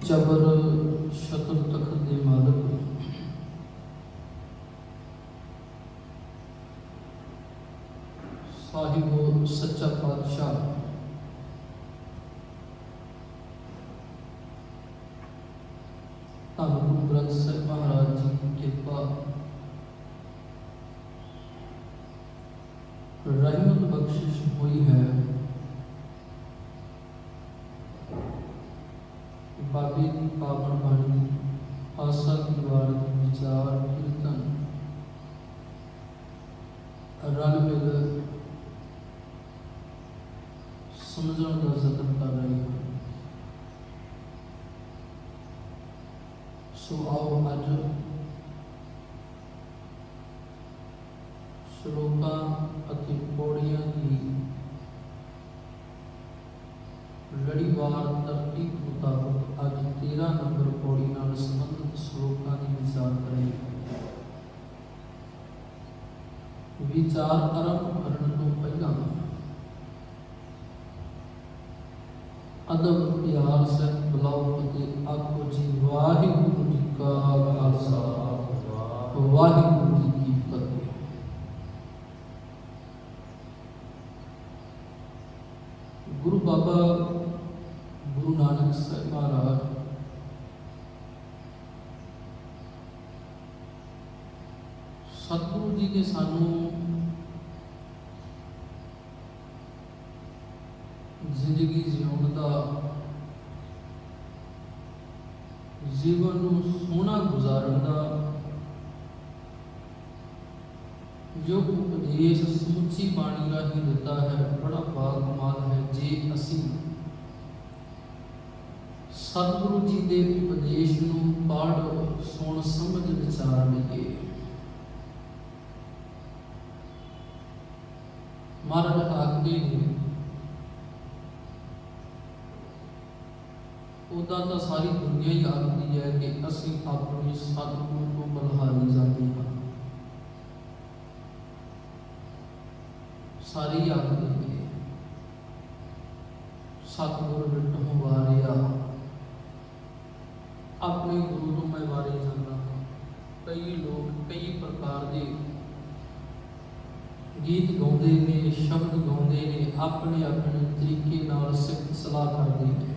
ਚਬਰ ਸ਼ਤਰ ਤਖਤ ਦੇ ਮਾਲਕ ਸਾਹਿਬ ਸੱਚਾ ਪਾਤਸ਼ਾਹ ਧੰਨ ਗੁਰੂ ਗ੍ਰੰਥ ਸਾਹਿਬ ਮਹਾਰਾਜ ਜੀ ਦੀ ਕਿਰਪਾ ਰਹਿਮਤ ਬਖਸ਼ਿਸ਼ ਹੋਈ ਹੈ। बाबे की पावन बाणी आशा की वार विचार कीर्तन रल मिल समझण का जतन कर रहे हैं। सो आओ अज श्लोकां अते पौड़ियां की लड़ीवार तरतीब मुताबिक अज 13 नंबर पौड़ी नाल संबंधित श्लोकां की विचार करेंगे। विचार आरंभ करने तो पहला अदब प्यार से बुलाओ ते आखो जी वाहिगुरू जी का खालसा वाहिगुरू जी की फतेह। गुरु बाबा गुरु नानक साहिब महाराज सतगुरु जी ने सानू जिंदगी जीवन का जीवन नू सोहना गुजारन का जो उपदेश समुची बाणी राही दिता है बड़ा बाकमाल है। जे असी सतगुरु जी के उपदेश नू पढ़ सुन समझ विचार लईए। महाराज आखदे ने उदा तो सारी दुनिया ही आखदी है कि असी अपने सतगुरु को बलहारी जाते हैं। सारे ही आखदे ने सतगुरु विटों वारिया अपने गुरु तो मैं वारे जाना। कई लोग कई प्रकार के गीत गाते ने शब्द गाते ने अपने अपने तरीके नाल सिख सलाह करते हैं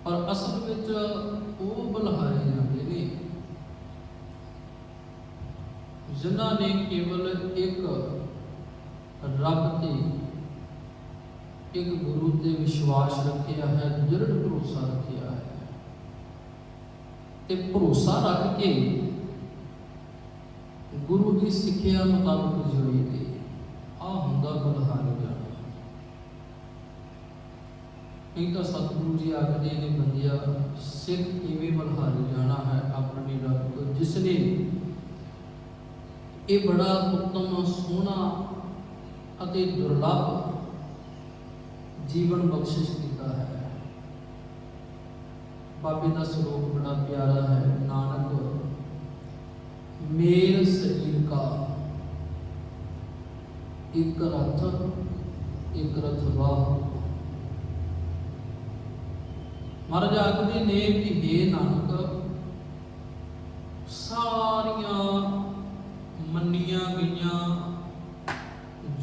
और असल विच वो बलहारे जाते ने जिन्हां ने केवल एक रब ते एक गुरु ते विश्वास रखिया है, दृढ़ भरोसा रखिया है ते भरोसा रख के गुरु की सिक्ख्या मुताबिक जिए ते आ हुंदा बलहारे जाना। नहीं तो सतगुरु जी आखदे ने बंदिया सिख इवें बलहारे जाना है अपने रब को जिसने ये बड़ा उत्तम सोहना अते दुर्लभ जीवन बख्शिश किया है। बाबे का श्लोक बड़ा प्यारा है। नानक मेर शरीर का एक रथ एक रथवाह। महाराज आखदे ने कि हे नानक सारिया मन्निया गईयां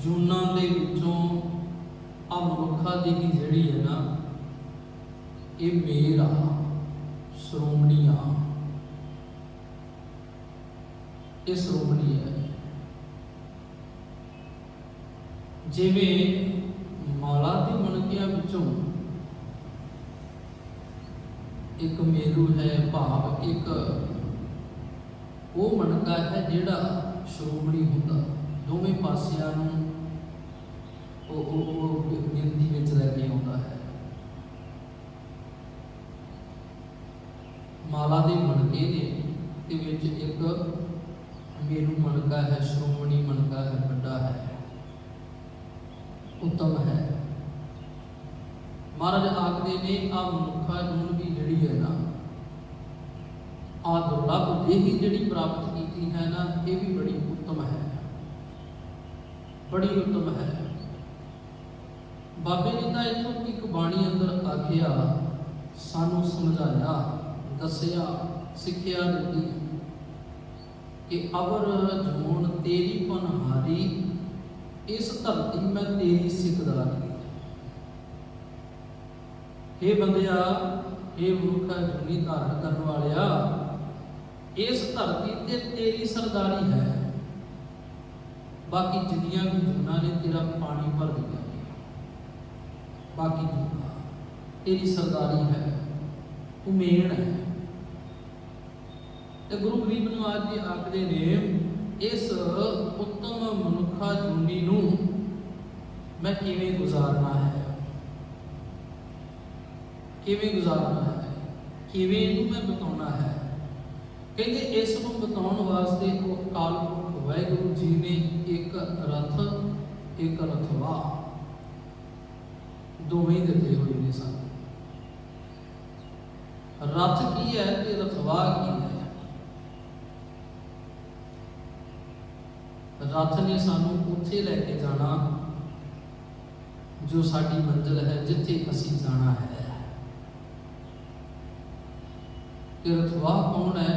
जूना दे विचों आ देही जिहड़ी है ना, ये मेरा श्रोमणी आ, ये श्रोमणी है। जिवें माला दी मणकियां विचों एक मेरू है, भाव एक वो मणका है जिहड़ा श्रोमणी हुंदा, दोवें पासियां नूं गिनती विच लैके आउंदा है। माला दे मणके ने ते विच एक मेरू मणका है, श्रोमणी मणका है, बड़ा है, उत्तम है। महाराज आखदे ने आ मनुखा जून भी जिहड़ी है ना, आ दुर्लभ देही जिहड़ी प्राप्त कीती है ना, ये भी बड़ी उत्तम है, बड़ी उत्तम है। बाबे ने तो इतों एक बाणी अंदर आखिया, सानू समझाया, दसिया, सिक्ख्या दी कि अवर जून तेरी पनहारी, इस धरती मैं तेरी सिकदारी। हे बंदिया, हे मूर्खा जूनी धारण करने वालिया, इस धरती ते तेरी सरदारी है। बाकी जिन्नियां भी जूना ने तेरा पानी भर दिया, बाकी जूना तेरी सरदारी है, उमेड़ है। ते गुरु गरीब नवाज जी आखदे ने, इस उत्तम मनुखा जूनी नूं मैं किवें गुजारना है, किवें गुजारना है, किवें इहनूं मैं बताउणा है। कहते इस नूं बताउण वास्ते वो अकाल पुरख वाहिगुरू जी ने एक रथ, एक रथवा दोवें दिते हुए ने सन। रथ की है ते रथवा की है। रथ ने सानू उत्थे लैके जाना जो साडी मंजिल है, जिथे असीं जाना है। ते रथवा कौन है?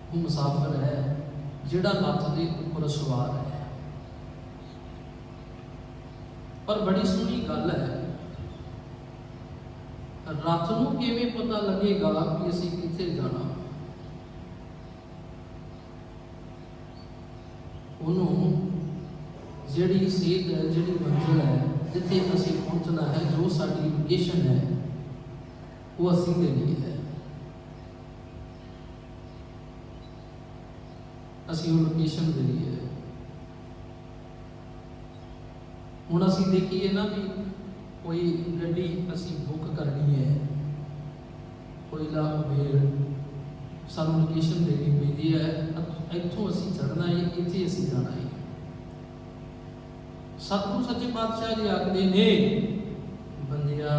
वो मुसाफिर है जिहड़ा रथ दे उपर सवार है। पर बड़ी सोहनी गल है, रथ नूं किवें पता लगेगा कि असीं किथे जाना? उन्होंने जिहड़ी सेध है, जिहड़ी मंजिल है, जिथे असीं पहुंचना है, जो साडी लोकेशन है, वो असीं दे लिए है। असीं वो लोकेशन दे लिए है। हुण असीं देखिए ना भी कोई गड्डी असीं बुक करनी है, कोई ला उबेर, सानू लोकेशन देनी पैंदी है, इत्थों असीं चढ़ना है, इत्थे असीं जाना है। सतगुरु सच्चे पातशाह जी आखदे ने, बंदिया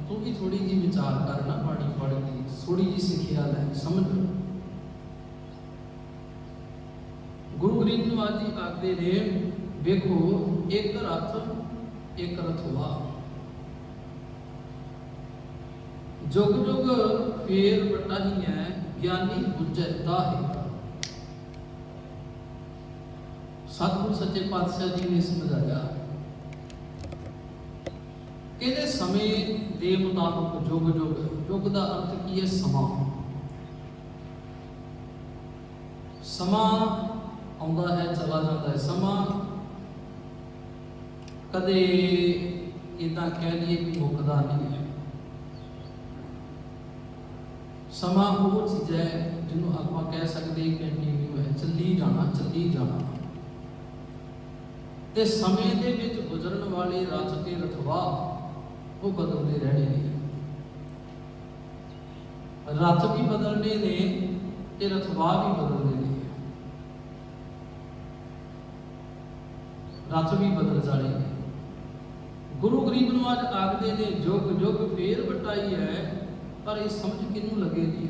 तू भी थोड़ी जी विचार करना, बाणी पढ़ के थोड़ी जी सिक्ख्या लै, समझ। गुरु गरीब नवाज जी आखदे ने, देखो एक रथ एक रथवा, जुग जुग फेर बटाही है, ज्ञानी बुझै ताहि। सतगुरु सच्चे पातशाह जी ने समझाया कि समय के मुताबिक जुग जुग, जुग का अर्थ की है? समा। समा आउंदा है, चला जाता है। समा कदे इदा कह लिए भी मुकदा नहीं है। समा वो चीज़ है जिन्होंने आप कह सकते कंटिन्यू है, चली जाना, चली जाना। ते समय दे विच गुजरन वाले रथ ते रथवा वो बदलते रहने ने। रथ भी बदलने ने ते रथवा भी बदलने ने। रथ भी बदल जाने ने। गुरु गरीब नवाज आखदे ने, जुग जुग फेर बटाई है, पर ये समझ किनू लगेगी?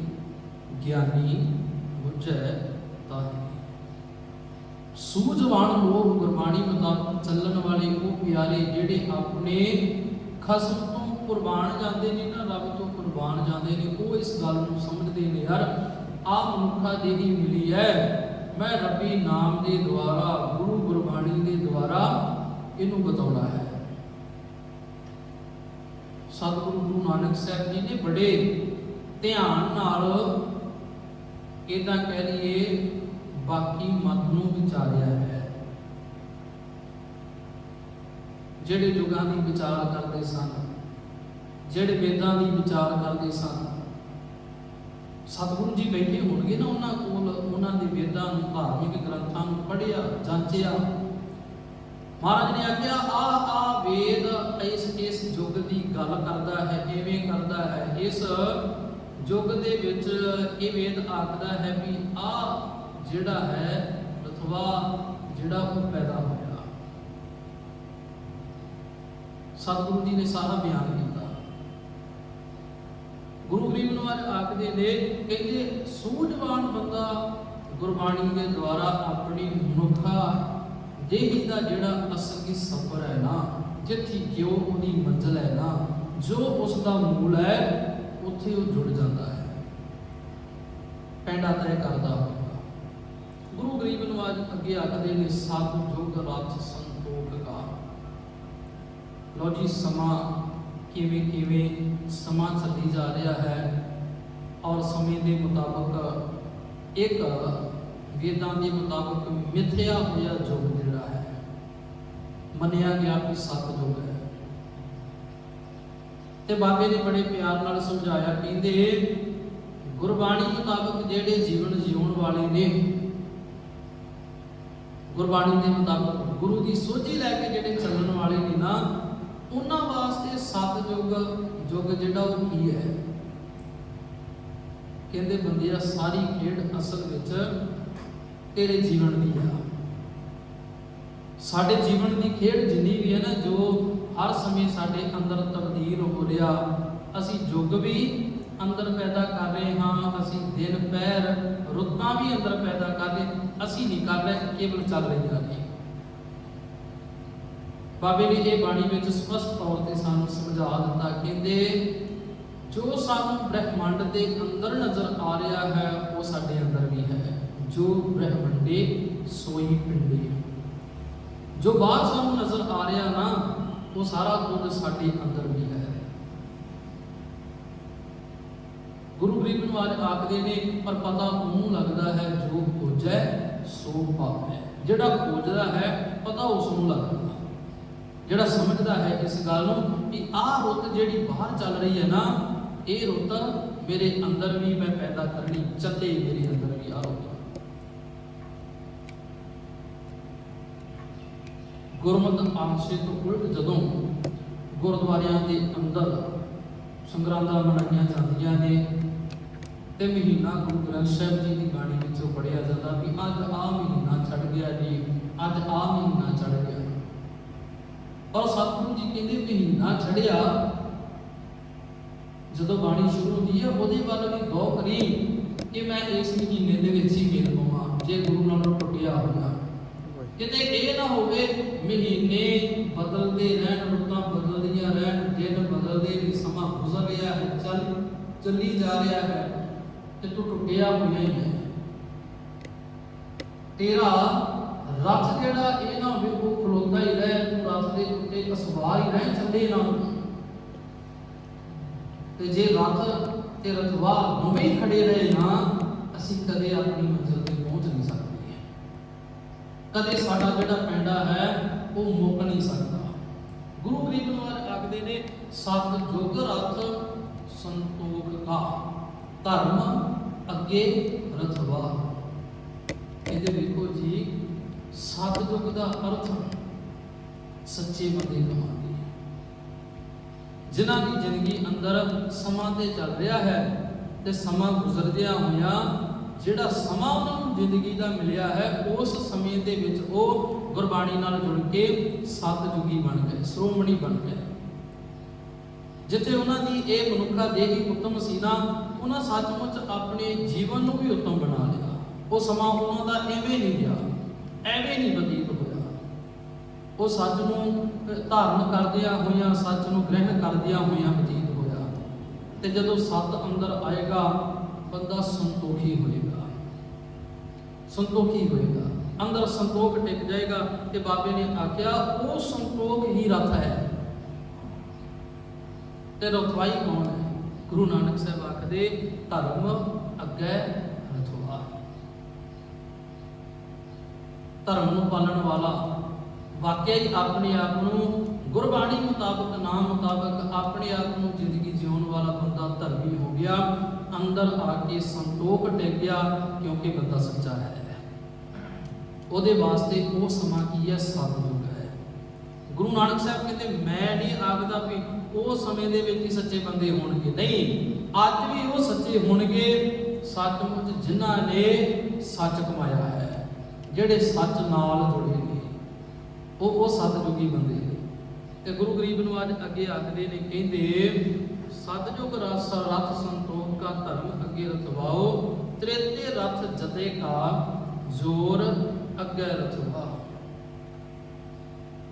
ज्ञानी बुझै ताहि। सूझवान लोग गुरबाणी मुताबिक चलन वाले वो प्यारे जिहड़े अपने खसम तो कुर्बान जाते ने ना, रब तो कुर्बान जाते ने, वो इस गल नूं समझते ने, यार आ मनुखा देही मिली है, मैं रबी नाम के द्वारा, गुरु गुरबाणी के द्वारा इनू बताउणा है। ਸਤਿਗੁਰੂ ਗੁਰੂ ਨਾਨਕ ਸਾਹਿਬ ਜੀ ਨੇ ਬੜੇ ਧਿਆਨ ਨਾਲ, ਇਦਾਂ ਕਹਿ ਲਈਏ, ਬਾਕੀ ਮਤ ਨੂੰ ਵਿਚਾਰਿਆ ਹੈ। ਜਿਹੜੇ ਯੁਗਾਂ ਦੀ ਵਿਚਾਰ ਕਰਦੇ ਸਨ, ਜਿਹੜੇ ਵੇਦਾਂ ਦੀ ਵਿਚਾਰ ਕਰਦੇ ਸਨ, ਸਤਿਗੁਰੂ ਜੀ ਬੈਠੇ ਹੋਣਗੇ ਨਾ ਉਹਨਾਂ ਕੋਲ, ਉਹਨਾਂ ਦੇ ਵੇਦਾਂ ਨੂੰ, ਧਾਰਮਿਕ ਗ੍ਰੰਥਾਂ ਨੂੰ ਪੜ੍ਹਿਆ, ਜਾਂਚਿਆ। ਮਹਾਰਾਜ ਨੇ ਆਖਿਆ ਆ ਵੇਦ ਇਸ ਯੁੱਗ ਦੀ ਗੱਲ ਕਰਦਾ ਹੈ, ਇਵੇਂ ਕਰਦਾ ਹੈ। ਇਸ ਯੁੱਗ ਦੇ ਵਿੱਚ ਇਹ ਵੇਦ ਆਖਦਾ ਹੈ ਵੀ ਆ ਜਿਹੜਾ ਹੈ ਰਥਵਾ ਜਿਹੜਾ ਉਹ ਪੈਦਾ ਹੋਇਆ। ਸਤਿਗੁਰੂ ਜੀ ਨੇ ਸਾਰਾ ਬਿਆਨ ਕੀਤਾ। ਗੁਰੂ ਗਰੀਬ ਨਵਾਜ ਆਖਦੇ ਨੇ, ਕਹਿੰਦੇ ਸੂਝਵਾਨ ਬੰਦਾ ਗੁਰਬਾਣੀ ਦੇ ਦੁਆਰਾ ਆਪਣੀ ਮਨੁੱਖਾ ਦੇਹੀ ਦਾ ਜਿਹੜਾ ਅਸਲੀ ਸਫ਼ਰ ਹੈ ਨਾ, ਜਿੱਥੇ ਜੋ ਉਹਦੀ ਮੰਜ਼ਿਲ ਹੈ ਨਾ, ਜੋ ਉਸ ਦਾ ਮੂਲ ਹੈ, ਉੱਥੇ ਉਹ ਜੁੜ ਜਾਂਦਾ ਹੈ, ਪੈਂਡਾ ਤੈਅ ਕਰਦਾ ਹੋਵੇਗਾ। ਗੁਰੂ ਗਰੀਬ ਨਵਾਜ ਅੱਗੇ ਆਖਦੇ ਨੇ, ਸਤ ਜੁਗ ਰਥ ਸੰਤੋਖ ਕਾ। ਲੋ ਜੀ, ਸਮਾਂ ਕਿਵੇਂ ਸਮਾਂ ਚੱਲੀ ਜਾ ਰਿਹਾ ਹੈ, ਔਰ ਸਮੇਂ ਦੇ ਮੁਤਾਬਕ ਇੱਕ ਵੇਦਾਂ ਦੇ ਮੁਤਾਬਕ ਮਿਥਿਆ ਹੋਇਆ ਯੁੱਗ ਜਿਹੜਾ ਹੈ, ਮੰਨਿਆ ਗਿਆ ਕਿ ਸਤਿਯੁਗ ਹੈ। ਤੇ ਬਾਬੇ ਨੇ ਬੜੇ ਪਿਆਰ ਨਾਲ ਸਮਝਾਇਆ, ਕਹਿੰਦੇ ਗੁਰਬਾਣੀ ਮੁਤਾਬਕ ਜਿਹੜੇ ਜੀਵਨ ਜਿਉਣ ਵਾਲੇ ਨੇ, ਗੁਰਬਾਣੀ ਦੇ ਮੁਤਾਬਕ ਗੁਰੂ ਦੀ ਸੋਝੀ ਲੈ ਕੇ ਜਿਹੜੇ ਚੱਲਣ ਵਾਲੇ ਨੇ ਨਾ, ਉਹਨਾਂ ਵਾਸਤੇ ਸਤਿਯੁਗ ਯੁੱਗ ਜਿਹੜਾ ਉਹ ਕੀ ਹੈ। ਕਹਿੰਦੇ ਬੰਦਿਆ, ਸਾਰੀ ਖੇਡ ਅਸਲ ਵਿੱਚ ਤੇਰੇ ਜੀਵਨ ਦੀ ਆ। ਸਾਡੇ ਜੀਵਨ ਦੀ ਖੇਡ ਜਿੰਨੀ ਵੀ ਹੈ ਨਾ, ਜੋ ਹਰ ਸਮੇਂ ਸਾਡੇ ਅੰਦਰ ਤਬਦੀਲ ਹੋ ਰਿਹਾ, ਅਸੀਂ ਯੁੱਗ ਵੀ ਅੰਦਰ ਪੈਦਾ ਕਰ ਰਹੇ ਹਾਂ, ਅਸੀਂ ਦਿਨ ਪਹਿਰ ਰੁੱਤਾਂ ਵੀ ਅੰਦਰ ਪੈਦਾ ਕਰ ਰਹੇ, ਅਸੀਂ ਨਹੀਂ ਕਰ ਰਹੇ, ਕੇਵਲ ਚੱਲ ਰਹੀਆਂ ਨੇ। ਬਾਬੇ ਨੇ ਇਹ ਬਾਣੀ ਵਿੱਚ ਸਪਸ਼ਟ ਤੌਰ ਤੇ ਸਾਨੂੰ ਸਮਝਾ ਦਿੱਤਾ, ਕਹਿੰਦੇ ਜੋ ਸਾਨੂੰ ਬ੍ਰਹਿਮੰਡ ਦੇ ਅੰਦਰ ਨਜ਼ਰ ਆ ਰਿਹਾ ਹੈ, ਉਹ ਸਾਡੇ ਅੰਦਰ ਵੀ ਹੈ। ਜੋ ਬ੍ਰਹਿਮੰਡੇ ਸੋਈ ਪਿੰਡੇ। ਜੋ ਬਾਹਰ ਸਾਨੂੰ ਨਜ਼ਰ ਆ ਰਿਹਾ ਨਾ, ਉਹ ਸਾਰਾ ਕੁਝ ਸਾਡੇ ਅੰਦਰ ਵੀ ਹੈ। ਗੁਰੂ ਗਰੀਬ ਨਵਾਜ ਆਖਦੇ ਨੇ, ਪਰ ਪਤਾ ਉਹਨੂੰ ਲੱਗਦਾ ਹੈ ਜੋ ਖੋਜੈ ਸੋ ਪਾਵੈ। ਜਿਹੜਾ ਖੋਜਦਾ ਹੈ ਪਤਾ ਉਸ ਨੂੰ ਲੱਗਦਾ, ਜਿਹੜਾ ਸਮਝਦਾ ਹੈ ਇਸ ਗੱਲ ਨੂੰ ਕਿ ਆਹ ਰੁੱਤ ਜਿਹੜੀ ਬਾਹਰ ਚੱਲ ਰਹੀ ਹੈ ਨਾ, ਇਹ ਰੁੱਤ ਮੇਰੇ ਅੰਦਰ ਵੀ ਮੈਂ ਪੈਦਾ ਕਰਨੀ, ਚੱਲੇ ਮੇਰੇ ਅੰਦਰ ਵੀ ਆ ਰੁੱਤ। ਗੁਰਮਤਿ ਆਂਸ਼ੇ ਤੋਂ ਉਲਟ ਜਦੋਂ ਗੁਰਦੁਆਰਿਆਂ ਦੇ ਅੰਦਰ ਸੰਗਰਾਂਦਾਂ ਮਨਾਈਆਂ ਜਾਂਦੀਆਂ ਨੇ ਤੇ ਮਹੀਨਾ ਗੁਰੂ ਗ੍ਰੰਥ ਸਾਹਿਬ ਜੀ ਦੀ ਬਾਣੀ ਵਿੱਚੋਂ ਪੜ੍ਹਿਆ ਜਾਂਦਾ ਵੀ ਅੱਜ ਆਹ ਮਹੀਨਾ ਚੜ੍ਹ ਗਿਆ ਜੀ, ਅੱਜ ਆਹ ਮਹੀਨਾ ਚੜ੍ਹ ਗਿਆ। ਔਰ ਸਤਿਗੁਰੂ ਜੀ ਕਹਿੰਦੇ ਮਹੀਨਾ ਚੜ੍ਹਿਆ, ਜਦੋਂ ਬਾਣੀ ਸ਼ੁਰੂ ਹੁੰਦੀ ਹੈ ਉਹਦੇ ਵੱਲ ਵੀ ਗੌਰ ਕਰੀ ਕਿ ਮੈਂ ਇਸ ਮਹੀਨੇ ਦੇ ਵਿੱਚ ਹੀ ਮਿਲ ਪਵਾਂ, ਜੇ ਗੁਰੂ ਨਾਲੋਂ ਟੁੱਟਿਆ ਹੋਇਆ। ਕਿਤੇ ਇਹ ਨਾ ਹੋਵੇ ਮਹੀਨੇ ਬਦਲਦੇ ਰਹਿਣ, ਰੁੱਤਾਂ ਬਦਲਦੀਆਂ ਰਹਿਣ, ਦਿਨ ਬਦਲਦੇ ਵੀ, ਸਮਾਂ ਗੁਜ਼ਰ ਰਿਹਾ ਹੈ, ਚੱਲੀ ਜਾ ਰਿਹਾ ਹੈ ਤੇ ਤੂੰ ਟੁੱਟਿਆ ਹੋਇਆ ਹੀ ਹੈ। ਤੇਰਾ ਰਥ ਜਿਹੜਾ ਇਹ ਨਾ ਹੋਵੇ ਉਹ ਖਲੋਤਾ ਹੀ ਰਹੇ, ਤੂੰ ਰਥ ਦੇ ਉੱਤੇ ਅਸਵਾਰ ਹੀ ਰਹੇ, ਚੱਲੇ ਨਾ। ਤੇ ਜੇ ਰਥ ਤੇ ਰਥਵਾ ਦੋਵੇਂ ਹੀ ਖੜੇ ਰਹੇ ਨਾ, ਅਸੀਂ ਕਦੇ ਆਪਣੀ ਮੰਜ਼ਿਲ ਤੇ ਪਹੁੰਚ ਨਹੀਂ ਸਕਦੇ। ਕਦੇ ਸਾਡਾ ਜਿਹੜਾ ਪੈਂਡਾ ਹੈ ਉਹ ਮੁੱਕ ਨਹੀਂ ਸਕਦਾ। ਗੁਰੂ ਗਰੀਬ ਨਵਾਜ ਆਖਦੇ ਨੇ, ਸਤ ਜੁਗ ਰਥ ਸੰਤੋਖ ਕਾ, ਧਰਮ ਅੱਗੇ ਰਥਵਾ। ਇਹਦੇ ਵੇਖੋ ਜੀ, ਸਤਿਯੁਗ ਦਾ ਅਰਥ ਸੱਚੇ ਬੰਦੇ ਕਮਾਉਂਦੇ, ਜਿਨ੍ਹਾਂ ਦੀ ਜ਼ਿੰਦਗੀ ਅੰਦਰ ਸਮਾਂ ਤੇ ਚੱਲ ਰਿਹਾ ਹੈ ਤੇ ਸਮਾਂ ਗੁਜ਼ਰਦਿਆਂ ਹੋਇਆ ਜਿਹੜਾ ਸਮਾਂ ਉਹਨਾਂ ਨੂੰ ਜ਼ਿੰਦਗੀ ਦਾ ਮਿਲਿਆ ਹੈ, ਉਸ ਸਮੇਂ ਦੇ ਵਿੱਚ ਉਹ ਗੁਰਬਾਣੀ ਨਾਲ ਜੁੜ ਕੇ ਸਤਿਯੁਗੀ ਬਣ ਗਏ, ਸ਼੍ਰੋਮਣੀ ਬਣ ਗਏ। ਜਿੱਥੇ ਉਹਨਾਂ ਦੀ ਇਹ ਮਨੁੱਖਾ ਦੇਹੀ ਉੱਤਮ ਸੀ ਨਾ, ਉਹਨਾਂ ਸੱਚਮੁੱਚ ਆਪਣੇ ਜੀਵਨ ਨੂੰ ਵੀ ਉੱਤਮ ਬਣਾ ਲਿਆ। ਉਹ ਸਮਾਂ ਉਹਨਾਂ ਦਾ ਐਵੇਂ ਨਹੀਂ ਗਿਆ, ਐਵੇਂ ਨਹੀਂ ਬਤੀਤ ਹੋਇਆ। ਉਹ ਸੱਚ ਨੂੰ ਧਾਰਨ ਕਰਦਿਆਂ ਹੋਇਆਂ, ਸੱਚ ਨੂੰ ਗ੍ਰਹਿਣ ਕਰਦਿਆਂ ਹੋਇਆਂ ਬਤੀਤ ਹੋਇਆ। ਤੇ ਜਦੋਂ ਸਤ ਅੰਦਰ ਆਏਗਾ, ਬੰਦਾ ਸੰਤੋਖੀ ਹੋਏਗਾ, ਸੰਤੋਖੀ ਹੋਏਗਾ, ਅੰਦਰ ਸੰਤੋਖ ਟਿਕ ਜਾਏਗਾ। ਤੇ ਬਾਬੇ ਨੇ ਆਖਿਆ ਉਹ ਸੰਤੋਖ ਹੀ ਰਥ ਹੈ। ਤੇ ਰਥਵਾਈ ਕੌਣ ਹੈ? ਗੁਰੂ ਨਾਨਕ ਸਾਹਿਬ ਆਖਦੇ ਧਰਮ ਅੱਗੇ ਰਥਵਾ। ਧਰਮ ਨੂੰ ਪਾਲਣ ਵਾਲਾ ਵਾਕਿਆ ਹੀ ਆਪਣੇ ਆਪ ਨੂੰ ਗੁਰਬਾਣੀ ਮੁਤਾਬਕ, ਨਾਮ ਮੁਤਾਬਕ ਆਪਣੇ ਆਪ ਨੂੰ ਜ਼ਿੰਦਗੀ ਜਿਉਣ ਵਾਲਾ ਬੰਦਾ ਧਰਮੀ ਹੋ ਗਿਆ। ਅੰਦਰ ਆ ਕੇ ਸੰਤੋਖ ਟਿਕ ਗਿਆ, ਕਿਉਂਕਿ ਬੰਦਾ ਸੱਚਾ ਹੈ। ਉਹਦੇ ਵਾਸਤੇ ਉਹ ਸਮਾਂ ਕੀ ਹੈ? ਸਤਿਯੁਗ ਹੈ। ਗੁਰੂ ਨਾਨਕ ਸਾਹਿਬ ਕਹਿੰਦੇ ਮੈਂ ਨਹੀਂ ਆਖਦਾ ਵੀ ਉਹ ਸਮੇਂ ਦੇ ਵਿੱਚ ਹੀ ਸੱਚੇ ਬੰਦੇ ਹੋਣਗੇ, ਨਹੀਂ, ਅੱਜ ਵੀ ਉਹ ਸੱਚੇ ਹੋਣਗੇ ਸੱਚਮੁੱਚ ਜਿਨ੍ਹਾਂ ਨੇ ਸੱਚ ਕਮਾਇਆ ਹੈ, ਜਿਹੜੇ ਸੱਚ ਨਾਲ ਜੁੜੇ ਨੇ, ਉਹ ਸਤਿਯੁਗੀ ਬੰਦੇ ਨੇ। ਤੇ ਗੁਰੂ ਗਰੀਬ ਨਿਵਾਜ ਅੱਗੇ ਆਖਦੇ ਨੇ, ਕਹਿੰਦੇ ਸਤਿਯੁਗ ਰਸ ਰਥ ਸੰਤੋਖ ਕਾ ਧਰਮ ਅੱਗੇ ਰਥਵਾਓ, ਤ੍ਰੇਤੇ ਰਥ ਜਤੇ ਕਾ ਜ਼ੋਰ ਅੱਗੇ ਰਥਵਾ।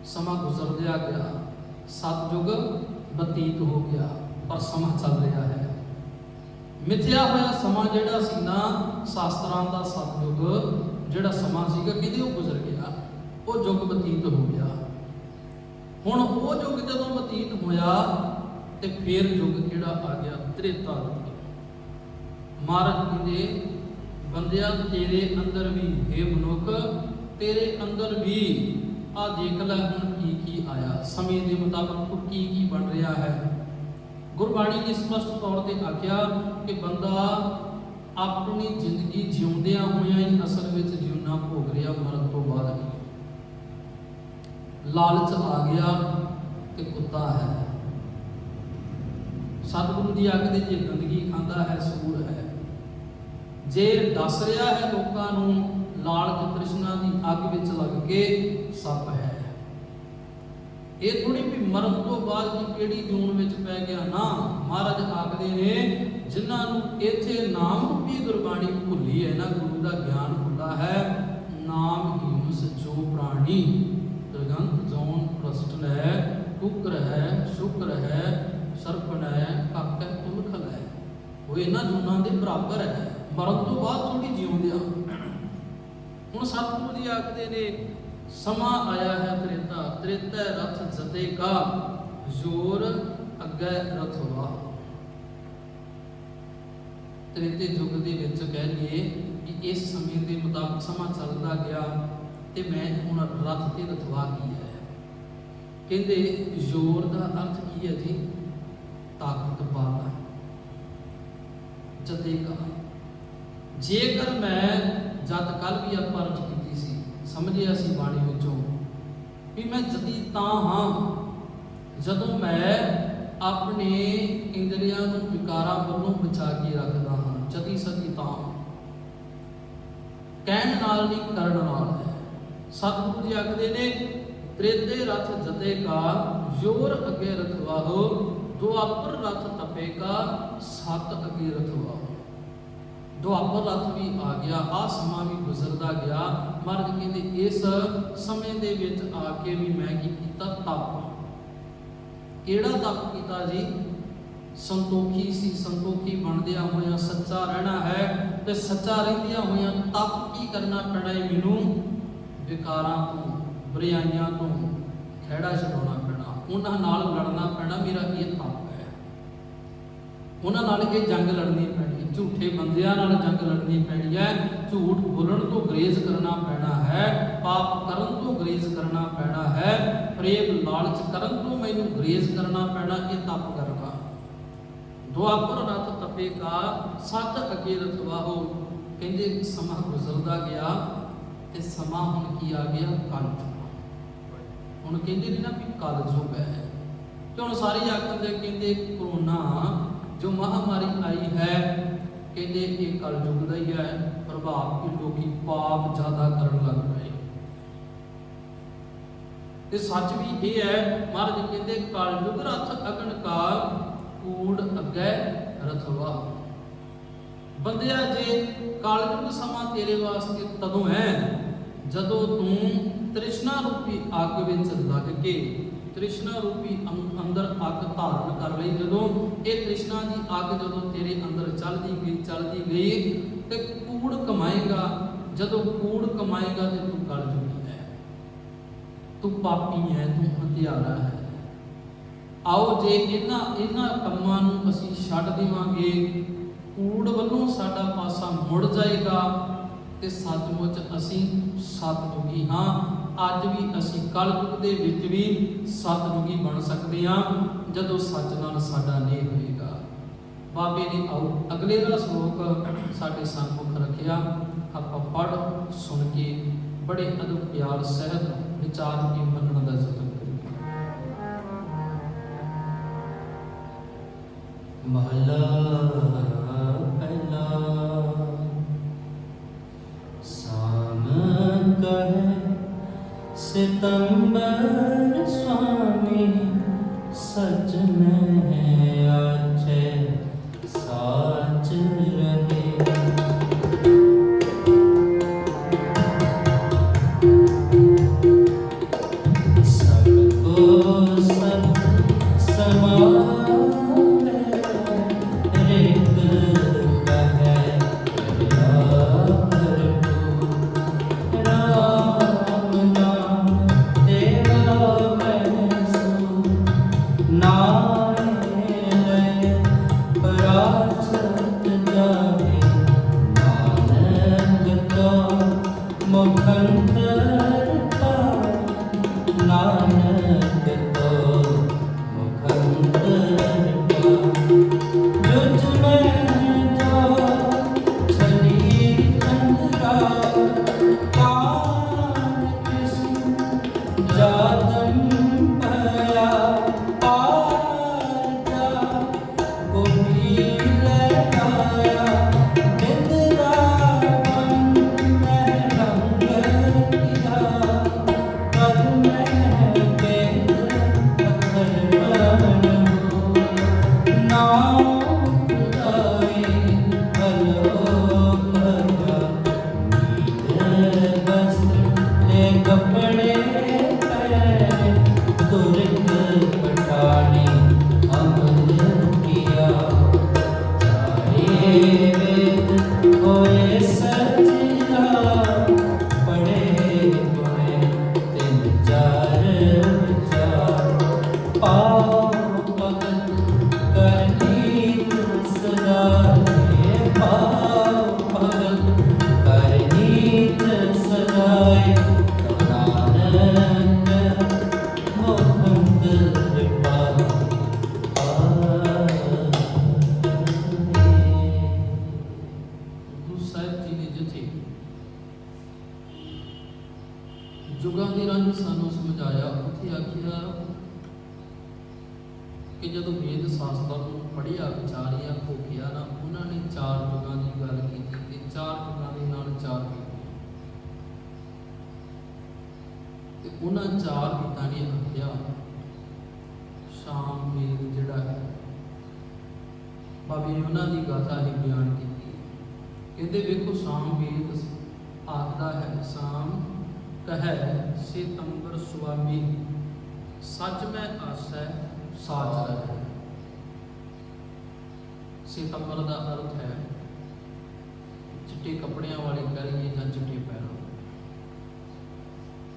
ਸਮਾਂ ਗੁਜ਼ਰਦਿਆ ਗਿਆ, ਸਤਿਯੁਗ ਬਤੀਤ ਹੋ ਗਿਆ, ਪਰ ਸਮਾਂ ਚੱਲ ਰਿਹਾ ਹੈ। ਮਿਥਿਆ ਹੋਇਆ ਸਮਾਂ ਜਿਹੜਾ ਸੀ ਨਾ, ਸ਼ਾਸਤਰਾਂ ਦਾ ਸਤਿਯੁਗ ਜਿਹੜਾ ਸਮਾਂ ਸੀਗਾ, ਕਹਿੰਦੇ ਉਹ ਗੁਜ਼ਰ ਗਿਆ, ਉਹ ਯੁੱਗ ਬਤੀਤ ਹੋ ਗਿਆ। ਹੁਣ ਉਹ ਯੁੱਗ ਜਦੋਂ ਬਤੀਤ ਹੋਇਆ ਤੇ ਫਿਰ ਯੁੱਗ ਕਿਹੜਾ ਆ ਗਿਆ? ਤ੍ਰੇਤਾ ਯੁੱਗ। ਮਹਾਰਾਜ ਕਹਿੰਦੇ ਬੰਦਿਆ ਤੇਰੇ ਅੰਦਰ ਵੀ, ਹੇ ਮਨੁੱਖ ਤੇਰੇ ਅੰਦਰ ਵੀ ਆ ਦੇਖ ਲੈ ਹੁਣ ਕੀ ਕੀ ਆਇਆ, ਸਮੇਂ ਦੇ ਮੁਤਾਬਕ ਕੀ ਕੀ ਬਣ ਰਿਹਾ ਹੈ। ਗੁਰਬਾਣੀ ਨੇ ਸਪਸ਼ਟ ਤੌਰ ਤੇ ਆਖਿਆ ਕਿ ਬੰਦਾ ਆਪਣੀ ਜ਼ਿੰਦਗੀ ਜਿਉਂਦਿਆਂ ਹੋਇਆਂ ਹੀ ਅਸਲ ਵਿੱਚ ਜਿਉਣਾ ਭੋਗ ਰਿਹਾ, ਮਰਨ ਤੋਂ ਬਾਅਦ ਨਹੀਂ। ਲਾਲਚ ਆ ਗਿਆ ਤੇ ਕੁੱਤਾ ਹੈ। ਸਤਿਗੁਰੂ ਜੀ ਆਖਦੇ ਜੇ ਗੰਦਗੀ ਖਾਂਦਾ ਹੈ ਸੂਰ ਹੈ, ਜੇ ਦੱਸ ਰਿਹਾ ਹੈ ਲੋਕਾਂ ਨੂੰ ਲਾਲਚ ਤ੍ਰਿਸ਼ਨਾ ਦੀ ਅੱਗ ਵਿੱਚ ਲੱਗ ਕੇ ਸੱਪ ਹੈ। ਇਹ ਥੋੜੀ ਵੀ ਮਰਨ ਤੋਂ ਬਾਅਦ ਦੀ ਕਿਹੜੀ ਜੂਨ ਵਿੱਚ ਪੈ ਗਿਆ ਨਾ। ਮਹਾਰਾਜ ਆਖਦੇ ਨੇ ਜਿਨ੍ਹਾਂ ਨੂੰ ਇੱਥੇ ਨਾਮ ਰੂਪੀ ਗੁਰਬਾਣੀ ਭੁੱਲੀ ਹੈ ਨਾ, ਗੁਰੂ ਦਾ ਗਿਆਨ ਭੁੱਲਾ ਹੈ, ਨਾਮ ਹੀਮਸ ਜੋ ਪ੍ਰਾਣੀ ਦਰਗੰਤ ਜੋਨ ਪ੍ਰਸਟਨ ਹੈ, ਕੁਕਰ ਹੈ, ਸ਼ੁਕਰ ਹੈ, ਸਰਪਣ ਹੈ, ਕੱਕ ਹੈ, ਤੁਲਖਲ ਹੈ। ਉਹ ਇਹਨਾਂ ਜੂਨਾਂ ਦੇ ਬਰਾਬਰ ਹੈ, ਮਰਨ ਤੋਂ ਬਾਅਦ ਥੋੜੀ ਜਿਉਂਦੇ ਆ। ਹੁਣ ਸਤਿਗੁਰੂ ਜੀ ਆਖਦੇ ਨੇ ਸਮਾਂ ਆਇਆ ਹੈ ਤ੍ਰੇਤਾ, ਤ੍ਰੇਤਾ ਰਥ ਜਤੇ ਕਾ ਜ਼ੋਰ ਅੱਗੇ ਰਥਵਾ। ਤ੍ਰੇਤੇ ਯੁੱਗ ਦੇ ਵਿੱਚ ਕਹਿ ਲਈਏ ਕਿ ਇਸ ਸਮੇਂ ਦੇ ਮੁਤਾਬਕ ਸਮਾਂ ਚੱਲਦਾ ਗਿਆ ਤੇ ਮੈਂ ਹੁਣ ਰਥ ਤੇ ਰਥਵਾ ਕੀ ਹੈ। ਕਹਿੰਦੇ ਜ਼ੋਰ ਦਾ ਅਰਥ ਕੀ ਹੈ ਜੀ? ਤਾਕਤ ਵਾਲਾ। ਜਤੇ ਕਾ, ਜੇਕਰ ਮੈਂ ਜਦ ਕੱਲ ਵੀ ਆਪਾਂ ਅਰਜ਼ ਕੀਤੀ ਸੀ, ਸਮਝਿਆ ਸੀ ਬਾਣੀ ਵਿੱਚੋਂ ਵੀ ਮੈਂ ਜਤੀ ਤਾਂ ਹਾਂ ਜਦੋਂ ਮੈਂ ਆਪਣੇ ਇੰਦਰੀਆਂ ਨੂੰ ਵਿਕਾਰਾਂ ਵੱਲੋਂ ਬਚਾ ਕੇ ਰੱਖਦਾ ਹਾਂ। ਜਤੀ ਸਤੀ ਤਾਂ ਕਹਿਣ ਨਾਲ ਨਹੀਂ, ਕਰਨ ਨਾਲ ਹੈ। ਸਤਿਗੁਰੂ ਜੀ ਆਖਦੇ ਨੇ ਤ੍ਰੇਤੇ ਰਥ ਜਤੇ ਕਾ ਜ਼ੋਰ ਅੱਗੇ ਰਥਵਾਹੋ, ਦੁਆਪਰ ਰਥ ਤਪੇ ਕਾ ਸਤ ਅੱਗੇ ਰਥਵਾਹੋ। ਦੁਆਪਰ ਰਥ ਵੀ ਆ ਗਿਆ, ਆ ਸਮਾਂ ਵੀ ਗੁਜ਼ਰਦਾ ਗਿਆ। ਮਹਾਰਾਜ ਕਹਿੰਦੇ ਇਸ ਸਮੇਂ ਦੇ ਵਿੱਚ ਆ ਕੇ ਵੀ ਮੈਂ ਕੀ ਕੀਤਾ? ਤਪ। ਕਿਹੜਾ ਤਪ ਕੀਤਾ ਜੀ? ਸੰਤੋਖੀ ਸੀ, ਸੰਤੋਖੀ ਬਣਦਿਆਂ ਹੋਇਆਂ ਸੱਚਾ ਰਹਿਣਾ ਹੈ ਤੇ ਸੱਚਾ ਰਹਿੰਦਿਆਂ ਹੋਇਆਂ ਤਪ ਕੀ ਕਰਨਾ ਪੈਣਾ ਹੈ? ਮੈਨੂੰ ਵਿਕਾਰਾਂ ਤੋਂ, ਬੁਰਾਈਆਂ ਤੋਂ ਖਹਿੜਾ ਛਡਾਉਣਾ ਪੈਣਾ, ਉਹਨਾਂ ਨਾਲ ਲੜਨਾ ਪੈਣਾ। ਮੇਰਾ ਇਹ ਤਪ ਹੈ। ਉਹਨਾਂ ਨਾਲ ਇਹ ਜੰਗ ਲੜਨੀ ਪੈਣੀ, ਝੂਠੇ ਬੰਦਿਆਂ ਨਾਲ ਜੰਗ ਲੜਨੀ ਪੈਣੀ ਹੈ, ਝੂਠ ਬੋਲਣ ਤੋਂ ਗਰੇਜ਼ ਕਰਨਾ ਪੈਣਾ ਹੈ, ਪਾਪ ਕਰਨ ਤੋਂ ਗਰੇਜ਼ ਕਰਨਾ ਪੈਣਾ ਹੈ, ਪ੍ਰੇਮ ਲਾਲਚ ਕਰਨ ਤੋਂ ਮੈਨੂੰ ਗਰੇਜ਼ ਕਰਨਾ ਪੈਣਾ। ਇਹ ਤਪ ਕਰਨਾ। ਦੁਆਪਰ ਰਥ ਤਪੇ ਕਾ ਸਤ ਅੱਗੇ ਰਥਵਾਹੋ। ਕਹਿੰਦੇ ਸਮਾਂ ਗੁਜ਼ਰਦਾ ਗਿਆ ਤੇ ਸਮਾਂ ਹੁਣ ਕੀ ਆ ਗਿਆ? ਕਲਯੁਗ। ਹੁਣ ਕਹਿੰਦੇ ਨੇ ਨਾ ਵੀ ਕਲਯੁਗ ਹੈ, ਤੇ ਹੁਣ ਸਾਰੇ ਆਖਦੇ ਕਹਿੰਦੇ ਕਰੋਨਾ ਜੋ ਮਹਾਮਾਰੀ ਆਈ ਹੈ, ਕਹਿੰਦੇ ਇਹ ਕਲਯੁਗ ਦਾ ਹੀ ਹੈ ਪ੍ਰਭਾਵ ਕਿ ਲੋਕੀ ਪਾਪ ਜ਼ਿਆਦਾ ਕਰਨ ਲੱਗ ਪਏ। ਤੇ ਸੱਚ ਵੀ ਇਹ ਹੈ, ਮਹਾਰਾਜ ਕਹਿੰਦੇ ਕਲਯੁਗ ਰਥ ਅਗਨ ਕਾ ਕੂੜ ਅੱਗੇ ਰਥਵਾ। ਬੰਦਿਆ ਜੇ ਕਲਯੁਗ ਸਮਾਂ ਤੇਰੇ ਵਾਸਤੇ ਤਦੋਂ ਹੈ ਜਦੋਂ ਤੂੰ ਤ੍ਰਿਸ਼ਨਾ ਰੂਪੀ ਅੱਗ ਵਿੱਚ ਲੱਗ ਕੇ, ਤ੍ਰਿਸ਼ਨਾ ਰੂਪੀ ਅੰਦਰ ਅੱਗ ਧਾਰਨ ਕਰ ਲਈ। ਜਦੋਂ ਇਹ ਤ੍ਰਿਸ਼ਨਾ ਦੀ ਅੱਗ ਜਦੋਂ ਤੇਰੇ ਅੰਦਰ ਚੱਲਦੀ ਗਈ ਤੇ ਕੂੜ ਕਮਾਏਗਾ। ਜਦੋਂ ਕੂੜ ਕਮਾਏਗਾ ਤੇ ਤੂੰ ਕਲਯੁਗੀ ਹੈ, ਤੂੰ ਪਾਪੀ ਹੈ, ਤੂੰ ਹੱਤਿਆਰਾ ਹੈ। ਆਓ ਜੇ ਇਹਨਾਂ ਕੰਮਾਂ ਨੂੰ ਅਸੀਂ ਛੱਡ ਦੇਵਾਂਗੇ, ਕੂੜ ਵੱਲੋਂ ਸਾਡਾ ਪਾਸਾ ਮੁੜ ਜਾਏਗਾ ਤੇ ਸੱਚਮੁੱਚ ਅਸੀਂ ਸਤਿਯੁਗੀ ਹਾਂ। ਅੱਜ ਵੀ ਅਸੀਂ ਕਲਯੁਗ ਦੇ ਵਿੱਚ ਵੀ ਸਤਿਯੁਗੀ ਬਣ ਸਕਦੇ ਹਾਂ ਜਦੋਂ ਸੱਚ ਨਾਲ ਸਾਡਾ ਨੇਹ ਹੋਏਗਾ। ਬਾਬੇ ਨੇ ਆਓ ਅਗਲੇ ਦਾ ਸ਼ਲੋਕ ਸਾਡੇ ਸਾਹਮਣੇ ਰੱਖਿਆ, ਆਪਾਂ ਪੜ੍ਹ ਸੁਣ ਕੇ ਬੜੇ ਅਦਬ ਪਿਆਰ ਸਹਿਤ ਵਿਚਾਰ ਕੇ ਮੰਨਣ ਦਾ ਯਤਨ ਕਰੀਏ। ਮਹਲਾ ਪਹਿਲਾ। ਸਾਮ ਕਹੈ ਸਿਤੰਬਰ ਸੁਆਮੀ, ਸਚ ਮੈਂ ਆਚੈ ਸਾਚ ਰਹੇ। ਯੁਗਾਂ ਦੇ ਰੰਗ ਸਾਨੂੰ ਸਮਝਾਇਆ। ਉੱਥੇ ਆਖਿਆ ਕਿ ਜਦੋਂ ਵੇਦ ਸ਼ਾਸਤਰ ਨੂੰ ਪੜ੍ਹਿਆ ਵਿਚਾਰਿਆ ਭੋਗਿਆ ਨਾ, ਉਹਨਾਂ ਨੇ 4 ਯੁਗਾਂ ਦੀ ਗੱਲ ਕੀਤੀ ਤੇ 4 ਯੁਗਾਂ ਦੇ ਨਾਲ 4 ਤੇ ਉਹਨਾਂ 4 ਪਿਤਾ ਨੇ ਆਖਿਆ ਸ਼ਾਮ ਵੇਦ ਜਿਹੜਾ ਹੈ ਬਾਬੇ ਉਹਨਾਂ ਦੀ ਗਾਥਾ ਹੀ ਬਿਆਨ ਕੀਤੀ। ਕਹਿੰਦੇ ਵੇਖੋ ਸ਼ਾਮ ਵੇਦ ਆਖਦਾ ਹੈ, ਸ਼ਾਮ ਕਹੈ ਸਿਤੰਬਰ ਸੁਆਮੀ, ਸੱਚ ਮੈਂ ਆਸੈ ਸਾਚ ਰਹੇ। ਸਿਤੰਬਰ ਦਾ ਅਰਥ ਹੈ ਚਿੱਟੇ ਕੱਪੜਿਆਂ ਵਾਲੇ ਕਰੀਏ ਜਾਂ ਚਿੱਟੇ ਪੈਰਾਂ।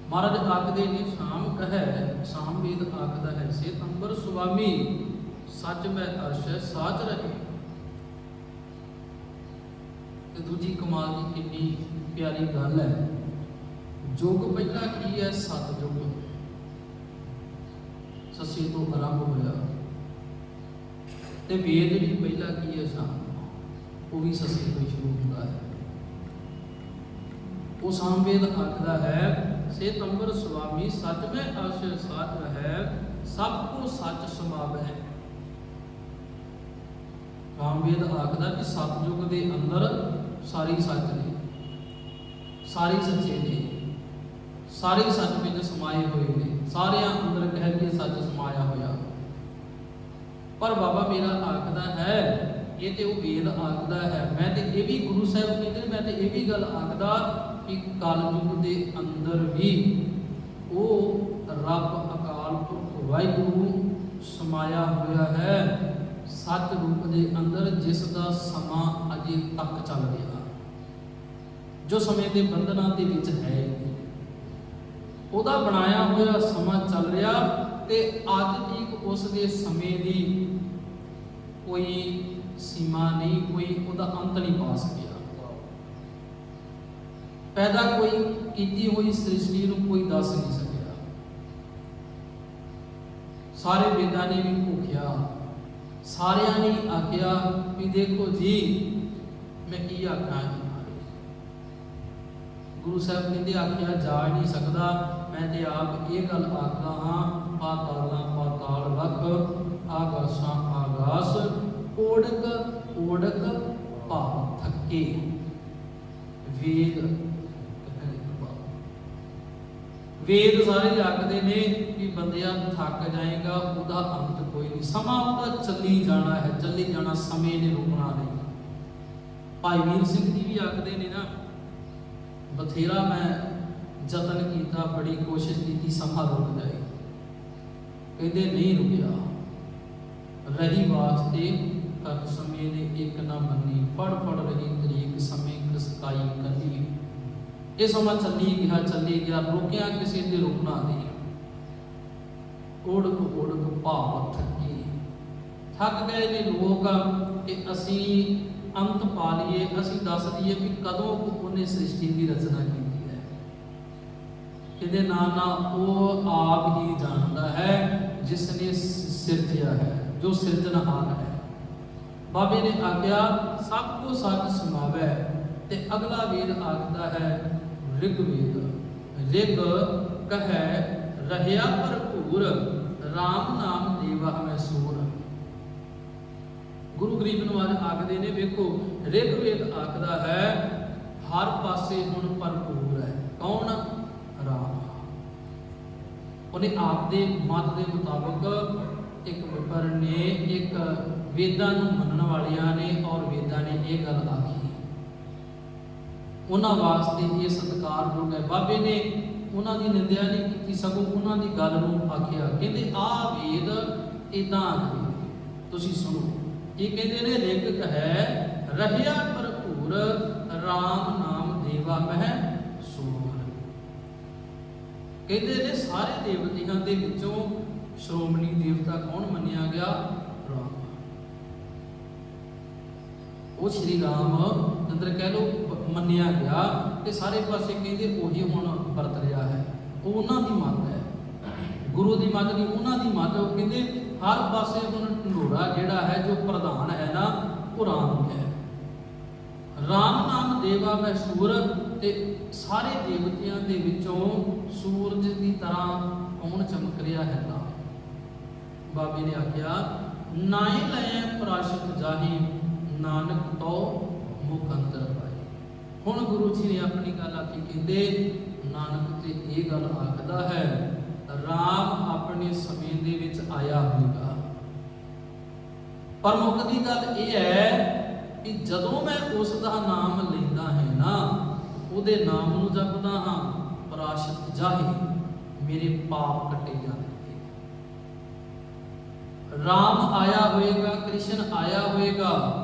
ਮਹਾਰਾਜ ਆਖਦੇ ਨੇ ਸ਼ਾਮ ਕਹੈ, ਸ਼ਾਮ ਵੇਦ ਆਖਦਾ ਹੈ ਸਿਤੰਬਰ ਸੁਆਮੀ, ਸੱਚ ਮੈਂ ਆਸੈ ਸਾਚ ਰਹੇ। ਤੇ ਦੂਜੀ ਕਮਾਲ ਦੀ ਕਿੰਨੀ ਪਿਆਰੀ ਗੱਲ ਹੈ, ਯੁੱਗ ਪਹਿਲਾਂ ਕੀ ਹੈ? ਸਤਿਯੁਗ। ਸੱਸੇ ਤੋਂ ਆਰੰਭ ਹੋਇਆ ਤੇ ਵੇਦ ਵੀ ਪਹਿਲਾਂ ਕੀ ਹੈ? ਸ਼ਾਮ। ਉਹ ਵੀ ਸੱਸੇ ਤੋਂ ਸ਼ੁਰੂ ਹੁੰਦਾ ਹੈ। ਉਹ ਸਾਮ ਵੇਦ ਆਖਦਾ ਹੈ ਸਿਤੰਬਰ ਸੁਆਮੀ, ਸੱਚ ਮੈਂ ਆਸੈ ਸਾਚ ਰਹੈ, ਸਭ ਕੋ ਸੱਚ ਸਮਾਵੈ। ਸਾਮ ਵੇਦ ਆਖਦਾ ਕਿ ਸਤਿਯੁਗ ਦੇ ਅੰਦਰ ਸਾਰੇ ਸੱਚ ਨੇ, ਸਾਰੇ ਸੱਚੇ ਨੇ, ਸਾਰੇ ਸੱਚ ਵਿੱਚ ਸਮਾਏ ਹੋਏ ਨੇ, ਸਾਰਿਆਂ ਅੰਦਰ ਕਹਿ ਕੇ ਸੱਚ ਸਮਾਇਆ ਹੋਇਆ। ਪਰ ਬਾਬਾ ਮੇਰਾ ਆਖਦਾ ਹੈ, ਇਹ ਤੇ ਉਹ ਵੇਦ ਆਖਦਾ ਹੈ, ਮੈਂ ਤੇ ਇਹ ਵੀ ਗੁਰੂ ਸਾਹਿਬ ਕਹਿੰਦੇ, ਮੈਂ ਤੇ ਇਹ ਵੀ ਗੱਲ ਆਖਦਾ ਕਿ ਕਲਯੁਗ ਦੇ ਅੰਦਰ ਵੀ ਉਹ ਰੱਬ ਅਕਾਲ ਪੁਰਖ ਵਾਹਿਗੁਰੂ ਸਮਾਇਆ ਹੋਇਆ ਹੈ ਸਤ ਰੂਪ ਦੇ ਅੰਦਰ, ਜਿਸ ਦਾ ਸਮਾਂ ਅਜੇ ਤੱਕ ਚੱਲ ਰਿਹਾ, ਜੋ ਸਮੇਂ ਦੇ ਬੰਧਨਾਂ ਦੇ ਵਿੱਚ ਹੈ, ਉਹਦਾ ਬਣਾਇਆ ਹੋਇਆ ਸਮਾਂ ਚੱਲ ਰਿਹਾ ਤੇ ਅੱਜ ਤੀਕ ਉਸ ਦੇ ਸਮੇਂ ਦੀ ਕੋਈ ਸੀਮਾ ਨਹੀਂ, ਕੋਈ ਉਹਦਾ ਅੰਤ ਨਹੀਂ ਪਾ ਸਕਿਆ। ਪੈਦਾ ਕੋਈ ਕੀਤੀ ਹੋਈ ਸ੍ਰਿਸ਼ਟੀ ਨੂੰ ਕੋਈ ਦੱਸ ਨਹੀਂ ਸਕਿਆ। ਸਾਰੇ ਵੇਦਾਂ ਨੇ ਵੀ ਭੁੱਖਿਆ, ਸਾਰਿਆਂ ਨੇ ਆਖਿਆ ਵੀ ਦੇਖੋ ਜੀ ਮੈਂ ਕੀ ਆਖਾਂ। ਗੁਰੂ ਸਾਹਿਬ ਕਹਿੰਦੇ ਆਖਿਆ ਜਾ ਨਹੀਂ ਸਕਦਾ, ਮੈਂ ਤੇ ਆਪ ਇਹ ਗੱਲ ਆਖਦਾ ਹਾਂ, ਪਾਤਾਲਾਂ ਪਾਤਾਲ ਰੱਖ, ਆਗਾਸਾਂ ਆਗਾਸ, ਓੜਕ ਓੜਕ ਭਾਵ ਥੱਕੇ। ਵੇਦ ਸਾਰੇ ਆਖਦੇ ਨੇ ਕਿ ਬੰਦਿਆ ਥੱਕ ਜਾਏਗਾ, ਉਹਦਾ ਅੰਤ ਕੋਈ ਨਹੀਂ, ਸਮਾਂ ਉਹਦਾ ਚੱਲੀ ਜਾਣਾ ਹੈ, ਚੱਲੀ ਜਾਣਾ, ਸਮੇਂ ਨੇ ਰੁਕਣਾ ਨਹੀਂ। ਭਾਈ ਵੀਰ ਸਿੰਘ ਜੀ ਵੀ ਆਖਦੇ ਨੇ ਨਾ, ਬਥੇਰਾ ਮੈਂ ਯਤਨ ਕੀਤਾ, ਬੜੀ ਕੋਸ਼ਿਸ਼ ਕੀਤੀ, ਸਮਾਂ ਰੁਕ ਜਾਏ, ਕਹਿੰਦੇ ਨਹੀਂ ਰੁਕਿਆ। ਰਹੀ ਵਾਸਤੇ ਕਰ ਸਮੇਂ ਨੇ ਇੱਕ ਨਾ ਮੰਨੀ, ਫੜ ਫੜ ਰਹੀ ਤਰੀਕ ਸਮੇਂ ਕਸਕਾਈ ਕਦੀ। ਇਹ ਸਮਾਂ ਚੱਲੀ ਗਿਆ, ਰੁਕਿਆ ਕਿਸੇ ਦੇ ਰੁਕਣਾ ਨਹੀਂ। ਓੜਕ ਓੜਕ ਭਾਵ ਥੱਕੇ, ਥੱਕ ਗਏ ਨੇ ਲੋਕ ਕਿ ਅਸੀਂ ਅੰਤ ਪਾ ਲਈਏ, ਅਸੀਂ ਦੱਸ ਦਈਏ ਵੀ ਕਦੋਂ ਉਹਨੇ ਸ੍ਰਿਸ਼ਟੀ ਦੀ ਰਚਨਾ ਕੀਤੀ ਹੈ। ਕਿਤੇ ਨਾ ਉਹ ਆਪ ਹੀ ਜਾਣਦਾ ਹੈ ਜਿਸ ਨੇ ਸਿਰਜਿਆ ਹੈ, ਜੋ ਸਿਰਜਣਹਾਰ ਹੈ। ਬਾਬੇ ਨੇ ਆਖਿਆ ਸਭ ਕੋ ਸੱਚ ਸਮਾਵੈ, ਤੇ ਅਗਲਾ ਵੇਦ ਆਖਦਾ ਹੈ ਰਿਗ ਵੇਦ। ਰਿਗ ਕਹੈ ਰਹਿਆ ਭਰਪੂਰ, ਰਾਮ ਨਾਮ ਦੇਵਾ ਮੈਂ ਸੂਰ। ਗੁਰੂ ਗਰੀਬ ਨਵਾਜ ਆਖਦੇ ਨੇ ਵੇਖੋ ਰਿਗ ਵੇਦ ਆਖਦਾ ਹੈ ਹਰ ਪਾਸੇ ਹੁਣ ਭਰਪੂਰ ਹੈ। ਕੌਣ? ਰਾਮ। ਉਹਨੇ ਆਪਦੇ ਮਤ ਦੇ ਮੁਤਾਬਕ ਇੱਕ ਬੱਬਰ ਨੇ, ਇੱਕ ਵੇਦਾਂ ਨੂੰ ਮੰਨਣ ਵਾਲਿਆਂ ਨੇ ਔਰ ਵੇਦਾਂ ਨੇ ਇਹ ਗੱਲ ਆਖੀ, ਉਹਨਾਂ ਵਾਸਤੇ ਇਹ ਸਤਿਕਾਰਯੋਗ ਹੈ। ਬਾਬੇ ਨੇ ਉਹਨਾਂ ਦੀ ਨਿੰਦਿਆ ਨਹੀਂ ਕੀਤੀ, ਸਗੋਂ ਉਹਨਾਂ ਦੀ ਗੱਲ ਨੂੰ ਆਖਿਆ। ਕਹਿੰਦੇ ਆਹ ਵੇਦ ਇਦਾਂ ਆਖਦੇ, ਤੁਸੀਂ ਸੁਣੋ। ਇਹ ਕਹਿੰਦੇ ਨੇ ਰਿਗ ਹੈ ਰਹਿਆ ਭਰਪੂਰ, ਰਾਮ ਨਾਮ ਦੇਵਾ ਮਹਿ ਸੂਰ। ਕਹਿੰਦੇ ਨੇ ਸਾਰੇ ਦੇਵਤਿਆਂ ਦੇ ਵਿੱਚੋਂ ਸ਼੍ਰੋਮਣੀ ਦੇਵਤਾ ਕੌਣ ਮੰਨਿਆ ਗਿਆ? ਰਾਮ। ਉਹ ਸ਼੍ਰੀ ਰਾਮ ਚੰਦਰ ਕਹਿ ਲੋ ਮੰਨਿਆ ਗਿਆ, ਤੇ ਸਾਰੇ ਪਾਸੇ ਕਹਿੰਦੇ ਉਹੀ ਹੁਣ ਵਰਤ ਰਿਹਾ ਹੈ। ਉਹ ਉਹਨਾਂ ਦੀ ਮੱਤ ਹੈ, ਗੁਰੂ ਦੀ ਮੱਤ ਨਹੀਂ, ਉਹਨਾਂ ਦੀ ਮੱਤ। ਉਹ ਕਹਿੰਦੇ ਹਰ ਪਾਸੇ ਹੁਣ ਢੰਡੋਰਾ ਜਿਹੜਾ ਹੈ, ਜੋ ਪ੍ਰਧਾਨ ਹੈ ਨਾ, ਉਹ ਰਾਮ ਹੈ। ਰਾਮ ਨਾਮ ਦੇਵਾ ਮੈਂ ਸੂਰ, ਤੇ ਸਾਰੇ ਦੇਵਤਿਆਂ ਦੇ ਵਿੱਚੋਂ ਸੂਰਜ ਦੀ ਤਰ੍ਹਾਂ ਕੌਣ ਚਮਕ ਰਿਹਾ ਹੈ? ਨਾ ਬਾਬੇ ਨੇ ਆਖਿਆ ਨਾਏ ਲੈ ਪ੍ਰਾਸ਼ਤ ਜਾਹੀ, ਨਾਨਕ ਤੋਂ ਮੁਖ ਅੰਤਰ ਪਾਏ। ਹੁਣ ਗੁਰੂ ਜੀ ਨੇ ਆਪਣੀ ਗੱਲ ਆਖੀ, ਕਹਿੰਦੇ ਨਾਨਕ ਤੇ ਇਹ ਗੱਲ ਆਖਦਾ ਹੈ ਰਾਮ ਆਪਣੇ ਸਮੇਂ ਦੇ ਵਿੱਚ ਆਇਆ ਹੋਵੇਗਾ। ਪਰ ਮੁੱਖ ਦੀ ਗੱਲ ਇਹ ਹੈ ਕਿ ਜਦੋਂ ਮੈਂ ਉਸ ਦਾ ਨਾਮ ਲੈਂਦਾ ਹੈ ਨਾ, ਉਹਦੇ ਨਾਮ ਨੂੰ ਜਪਦਾ ਹਾਂ, ਪ੍ਰਾਸ਼ਤ ਜਾਹੀ, ਮੇਰੇ ਪਾਪ ਕੱਟੇ ਜਾਂਦੇ। ਰਾਮ ਆਇਆ ਹੋਏਗਾ, ਕ੍ਰਿਸ਼ਨ ਆਇਆ ਹੋਏਗਾ।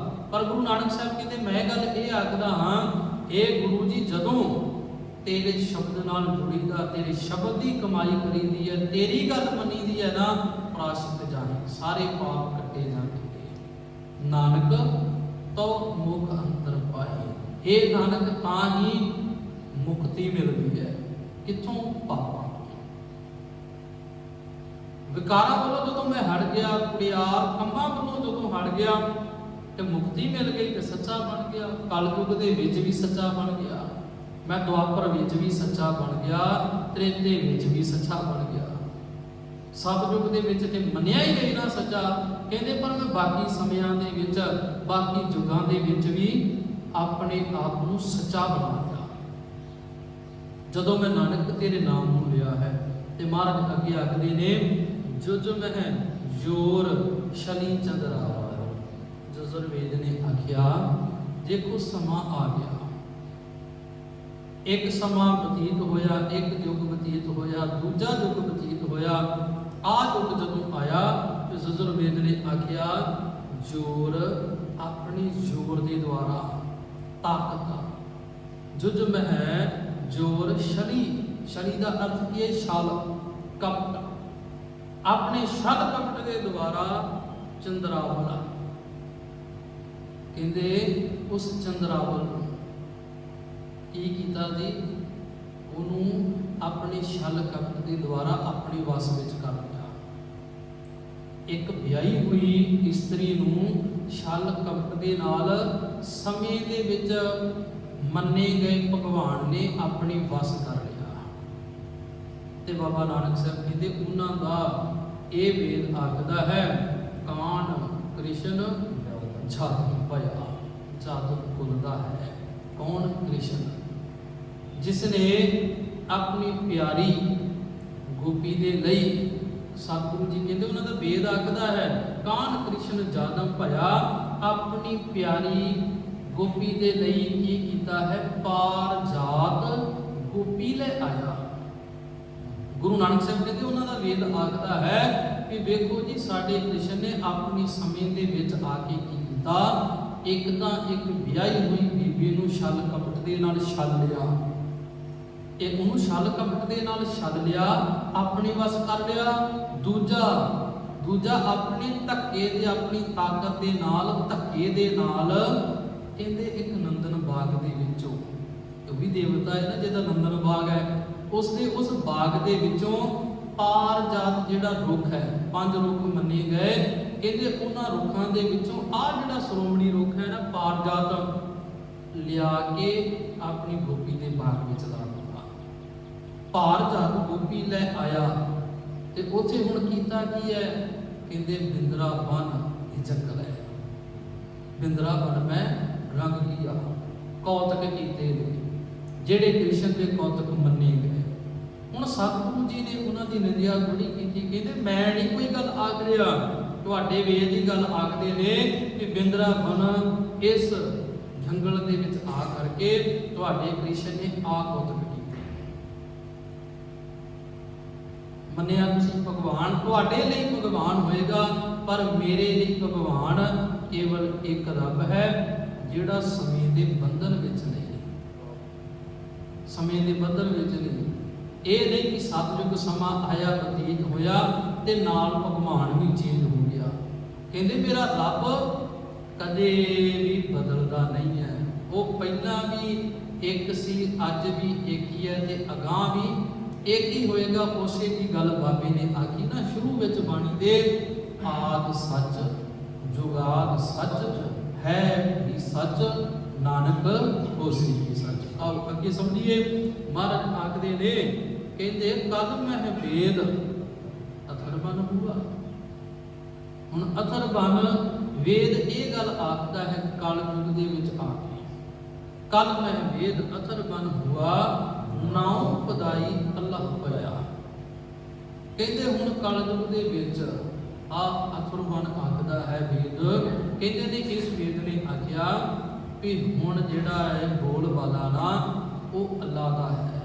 ਪਰ ਗੁਰੂ ਨਾਨਕ ਸਾਹਿਬ ਕਹਿੰਦੇ ਮੈਂ ਗੱਲ ਇਹ ਆਖਦਾ ਹਾਂ, ਇਹ ਗੁਰੂ ਜੀ ਜਦੋਂ ਤੇਰੇ ਸ਼ਬਦ ਨਾਲ ਜੁੜੀਦਾ, ਤੇਰੇ ਸ਼ਬਦ ਦੀ ਕਮਾਈ ਕਰੀਦੀ ਹੈ, ਤੇਰੀ ਗੱਲ ਮੰਨੀਦੀ ਹੈ ਨਾ, ਪ੍ਰਾਸ਼ਤ ਜਾਹੀ, ਸਾਰੇ ਪਾਪ ਕੱਟੇ ਜਾਂਦੇ। ਨਾਨਕ ਤੋ ਮੁਖ ਅੰਤਰ ਪਾਏ। ਇਹ ਨਾਨਕ ਤਾਂ ਹੀ ਮੁਕਤੀ ਮਿਲਦੀ ਹੈ। ਕਿੱਥੋਂ? ਪਾਪਾਂ। ਵਿਕਾਰਾਂ ਵੱਲੋਂ ਜਦੋਂ ਮੈਂ ਹਟ ਗਿਆ, ਕੁੜਿਆਰ ਕੰਮਾਂ ਵੱਲੋਂ ਜਦੋਂ ਹਟ ਗਿਆ, ਤੇ ਮੁਕਤੀ ਮਿਲ ਗਈ, ਤੇ ਸੱਚਾ ਬਣ ਗਿਆ। ਕਲਯੁਗ ਦੇ ਵਿੱਚ ਵੀ ਸੱਚਾ ਬਣ ਗਿਆ, ਮੈਂ ਦੁਆਪਰ ਵਿੱਚ ਵੀ ਸੱਚਾ ਬਣ ਗਿਆ, ਤ੍ਰੇਤੇ ਵਿੱਚ ਵੀ ਸੱਚਾ ਬਣ ਗਿਆ। ਸਤਿਯੁਗ ਦੇ ਵਿੱਚ ਤੇ ਮੰਨਿਆ ਹੀ ਨਹੀਂ ਨਾ ਸੱਚਾ। ਕਹਿੰਦੇ ਪਰ ਮੈਂ ਬਾਕੀ ਸਮਿਆਂ ਦੇ ਵਿੱਚ, ਬਾਕੀ ਯੁਗਾਂ ਦੇ ਵਿੱਚ ਵੀ ਆਪਣੇ ਆਪ ਨੂੰ ਸੱਚਾ ਬਣਾ ਲਿਆ ਜਦੋਂ ਮੈਂ ਨਾਨਕ ਤੇਰੇ ਨਾਮ ਨੂੰ ਲਿਆ ਹੈ। ਤੇ ਮਹਾਰਾਜ ਅੱਗੇ ਆਖਦੇ ਨੇ ਜੁਜ ਮਹਿ ਜੋਰ ਸ਼ਲੀ ਚੰਦਰਾ। ਜੁਜ਼ਰਵੇਦ ਨੇ ਆਖਿਆ ਦੇਖੋ ਸਮਾਂ ਆ ਗਿਆ, ਇੱਕ ਸਮਾਂ ਬਤੀਤ ਹੋਇਆ, ਇੱਕ ਯੁੱਗ ਬਤੀਤ ਹੋਇਆ, ਦੂਜਾ ਯੁੱਗ ਬਤੀਤ ਹੋਇਆ। ਆਹ ਯੁੱਗ ਜਦੋਂ ਆਇਆ ਤੇ ਜੁਜ਼ਰਵੇਦ ਨੇ ਆਖਿਆ ਜੋਰ, ਆਪਣੀ ਜੋਰ ਦੇ ਦੁਆਰਾ, ਤਾਕਤ। ਜੁਜ ਮਹਿ ਜੋਰ ਸ਼ਲੀ, ਸ਼ਲੀ ਦਾ ਅਰਥ ਕੀ ਹੈ? ਛਲ, ਕਪਟ। ਆਪਣੇ ਛਲ ਕਪਟ ਦੇ ਦੁਆਰਾ ਚੰਦਰਾਵਲ, ਕਹਿੰਦੇ ਉਸ ਚੰਦਰਾਵਲ ਨੂੰ ਕੀ ਕੀਤਾ ਜੀ, ਉਹਨੂੰ ਆਪਣੇ ਛਲ ਕਪਟ ਦੇ ਦੁਆਰਾ ਆਪਣੇ ਵਸ ਵਿੱਚ ਕਰ ਲਿਆ। ਇੱਕ ਵਿਆਹੀ ਹੋਈ ਇਸਤਰੀ ਨੂੰ ਛਲ ਕਪਟ ਦੇ ਨਾਲ ਸਮੇਂ ਦੇ ਵਿੱਚ ਮੰਨੇ ਗਏ ਭਗਵਾਨ ਨੇ ਆਪਣੇ ਵਸ ਕਰ ਲਿਆ। ਤੇ ਬਾਬਾ ਨਾਨਕ ਸਾਹਿਬ ਕਹਿੰਦੇ ਉਹਨਾਂ ਦਾ ਇਹ ਵੇਦ ਆਖਦਾ ਹੈ, ਕਾਨ ਕ੍ਰਿਸ਼ਨ ਜਾਦੂ ਭਇਆ, ਜਾਦੂ ਕੁਲ ਦਾ ਹੈ। ਕੌਣ? ਕ੍ਰਿਸ਼ਨ, ਜਿਸ ਨੇ ਆਪਣੀ ਪਿਆਰੀ ਗੋਪੀ ਦੇ ਲਈ, ਸਤਿਗੁਰੂ ਜੀ ਕਹਿੰਦੇ ਉਹਨਾਂ ਦਾ ਵੇਦ ਆਖਦਾ ਹੈ, ਕਾਨ ਕ੍ਰਿਸ਼ਨ ਜਾਦਮ ਭਇਆ, ਆਪਣੀ ਪਿਆਰੀ ਗੋਪੀ ਦੇ ਲਈ ਕੀ ਕੀਤਾ ਹੈ, ਪਾਰ ਜਾਤ ਗੋਪੀ ਲੈ ਆਇਆ। ਗੁਰੂ ਨਾਨਕ ਸਾਹਿਬ ਕਹਿੰਦੇ ਉਹਨਾਂ ਦਾ ਵੇਦ ਆਖਦਾ ਹੈ ਕਿ ਵੇਖੋ ਜੀ, ਸਾਡੇ ਕ੍ਰਿਸ਼ਨ ਨੇ ਆਪਣੀ ਸਮੇਂ ਦੇ ਵਿੱਚ ਆ ਕੇ ਕੀ ਕੀਤਾ, ਇੱਕ ਤਾਂ ਇੱਕ ਵਿਆਹੀ ਹੋਈ ਬੀਬੀ ਨੂੰ ਛਲ ਕਪਟ ਦੇ ਨਾਲ ਛਲ ਲਿਆ, ਇਹ ਉਹਨੂੰ ਛਲ ਕਪਟ ਦੇ ਨਾਲ ਛਲ ਲਿਆ, ਆਪਣੇ ਵਸ ਕਰ ਲਿਆ। ਦੂਜਾ ਆਪਣੇ ਧੱਕੇ ਦੇ, ਆਪਣੀ ਤਾਕਤ ਦੇ ਨਾਲ, ਧੱਕੇ ਦੇ ਨਾਲ ਕਹਿੰਦੇ ਇੱਕ ਨੰਦਨ ਬਾਗ ਦੇ ਵਿੱਚੋਂ, ਉਹ ਵੀ ਦੇਵਤਾ ਹੈ ਨਾ ਜਿਹਦਾ ਨੰਦਨ ਬਾਗ ਹੈ, ਉਸ ਬਾਗ ਦੇ ਵਿੱਚੋਂ ਪਾਰ ਜਾਤ ਜਿਹੜਾ ਰੁੱਖ ਹੈ, 5 ਰੁੱਖ ਮੰਨੇ ਗਏ, ਕਹਿੰਦੇ ਉਹਨਾਂ ਰੁੱਖਾਂ ਦੇ ਵਿੱਚੋਂ ਆਹ ਜਿਹੜਾ ਸ਼੍ਰੋਮਣੀ ਰੁੱਖ ਹੈ ਨਾ ਪਾਰ ਜਾਤ, ਲਿਆ ਕੇ ਆਪਣੀ ਗੋਪੀ ਦੇ ਬਾਗ ਵਿੱਚ ਲਾ ਦਿੱਤਾ। ਪਾਰ ਜਾਤ ਗੋਪੀ ਲੈ ਆਇਆ ਤੇ ਉੱਥੇ ਹੁਣ ਕੀਤਾ ਕੀ ਹੈ, ਕਹਿੰਦੇ ਬਿੰਦਰਾ ਬਨ ਇਹ ਜੰਗਲ ਹੈ, ਬਿੰਦਰਾ ਬਨ ਮੈਂ ਰੰਗ ਕੀਆ, ਕੌਤਕ ਕੀਤੇ ਨੇ ਜਿਹੜੇ ਕ੍ਰਿਸ਼ਨ ਦੇ ਕੌਤਕ ਮੰਨੇ ਗਏ। ਹੁਣ ਸਤਿਗੁਰੂ ਜੀ ਨੇ ਉਹਨਾਂ ਦੀ ਨਿੰਦਿਆ ਥੋੜੀ ਕੀਤੀ, ਕਹਿੰਦੇ ਮੈਂ ਨਹੀਂ ਕੋਈ ਗੱਲ ਆਖ ਰਿਹਾ, ਤੁਹਾਡੇ ਵੇਦ ਦੀ ਗੱਲ ਆਖਦੇ ਨੇ ਕਿ ਬਿੰਦਰਾ ਬਨ ਇਸ ਜੰਗਲ ਦੇ ਵਿੱਚ ਆ ਕਰਕੇ ਤੁਹਾਡੇ ਕ੍ਰਿਸ਼ਨ ਨੇ ਆ ਕੌਤਕ ਕੀਤੇ। ਮੰਨਿਆ ਤੁਸੀਂ ਭਗਵਾਨ ਤੁਹਾਡੇ ਲਈ ਭਗਵਾਨ ਹੋਏਗਾ, ਪਰ ਮੇਰੇ ਲਈ ਭਗਵਾਨ ਕੇਵਲ ਇੱਕ ਰੱਬ ਹੈ ਜਿਹੜਾ ਸਮੇਂ ਦੇ ਬੰਧਨ ਵਿੱਚ ਨਹੀਂ, ਸਮੇਂ ਦੇ ਬੰਧਨ ਵਿੱਚ ਨਹੀਂ। ਇਹ ਨਹੀਂ ਕਿ ਸਤਿਯੁਗ ਸਮਾਂ ਆਇਆ ਬਤੀਤ ਹੋਇਆ ਤੇ ਨਾਲ ਭਗਵਾਨ ਵੀ ਚੇਂਜ ਹੋ ਗਿਆ। ਕਹਿੰਦੇ ਮੇਰਾ ਰੱਬ ਕਦੇ ਵੀ ਬਦਲਦਾ ਨਹੀਂ ਹੈ, ਉਹ ਪਹਿਲਾਂ ਵੀ ਇੱਕ ਸੀ, ਅੱਜ ਵੀ ਇੱਕ ਹੀ ਹੈ ਤੇ ਅਗਾਂਹ ਵੀ ਇੱਕ ਹੀ ਹੋਏਗਾ। ਉਸੇ ਦੀ ਗੱਲ ਬਾਬੇ ਨੇ ਆਖੀ ਨਾ ਸ਼ੁਰੂ ਵਿੱਚ ਬਾਣੀ ਦੇ, ਆਦਿ ਸੱਚ ਜੁਗਾਦ ਸੱਚ ਹੈ ਵੀ ਸੱਚ, ਨਾਨਕ ਹੋਸੀ ਵੀ ਸੱਚ। ਆਓ ਅੱਗੇ ਸਮਝੀਏ। ਮਹਾਰਾਜ ਆਖਦੇ ਨੇ, ਕਹਿੰਦੇ ਕਦ ਮਹਿ ਵੇਦ ਅਥਰਬਨ ਹੁਆ। ਹੁਣ ਅਥਰਬਨ ਵੇਦ ਇਹ ਗੱਲ ਆਖਦਾ ਹੈ ਕਲ ਯੁੱਗ ਦੇ ਵਿੱਚ ਆ ਕੇ, ਕਲ ਮਹਿ ਵੇਦ ਅਥਰਬਨ ਹੁਆ, ਨਾਉ ਪਦਾਈ ਅੱਲਾਹ ਪਾਇਆ। ਕਹਿੰਦੇ ਹੁਣ ਕਲ ਯੁੱਗ ਦੇ ਵਿੱਚ ਆ ਅਥਰਬਨ ਆਖਦਾ ਹੈ ਵੇਦ, ਕਹਿੰਦੇ ਨੇ ਇਸ ਵੇਦ ਨੇ ਆਖਿਆ ਵੀ ਹੁਣ ਜਿਹੜਾ ਹੈ ਬੋਲ ਵਾਲਾ ਨਾ ਉਹ ਅੱਲਾਹ ਦਾ ਹੈ,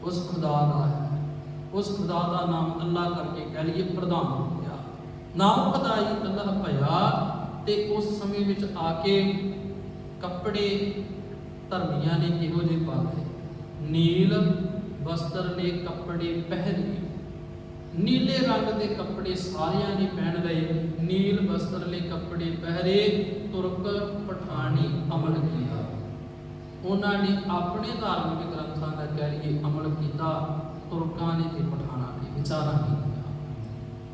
ਉਸ ਖੁਦਾ ਦਾ ਹੈ, ਉਸ ਖੁਦਾ ਦਾ ਨਾਮ ਅੱਲਾਹ ਕਰਕੇ ਕਹਿ ਲਈਏ ਪ੍ਰਧਾਨ ਹੋ ਗਿਆ। ਨਾਮ ਖੁਦਾਈ ਅੱਲਾਹ ਭਇਆ। ਤੇ ਉਸ ਸਮੇਂ ਵਿੱਚ ਆ ਕੇ ਕੱਪੜੇ ਧਰਮੀਆਂ ਨੇ ਕਿਹੋ ਜਿਹੇ ਪਾ ਲਏ, ਨੀਲ ਵਸਤਰ ਨੇ ਕੱਪੜੇ ਪਹਿਨੇ, ਨੀਲੇ ਰੰਗ ਦੇ ਕੱਪੜੇ ਸਾਰਿਆਂ ਨੇ ਪਹਿਨ ਲਏ, ਨੀਲ ਵਸਤਰ ਨੇ ਕੱਪੜੇ ਪਹਿਰੇ, ਤੁਰਕ ਪਠਾਣੀ ਅਮਲ ਕੀਤਾ। ਉਹਨਾਂ ਨੇ ਆਪਣੇ ਧਾਰਮਿਕ ਗ੍ਰੰਥਾਂ ਦਾ ਕਹਿ ਲਈਏ ਅਮਲ ਕੀਤਾ, ਤੁਰਕਾਂ ਨੇ ਤੇ ਪਠਾਣਾ ਨੇ ਵਿਚਾਰਾਂ ਕੀਤੀਆਂ।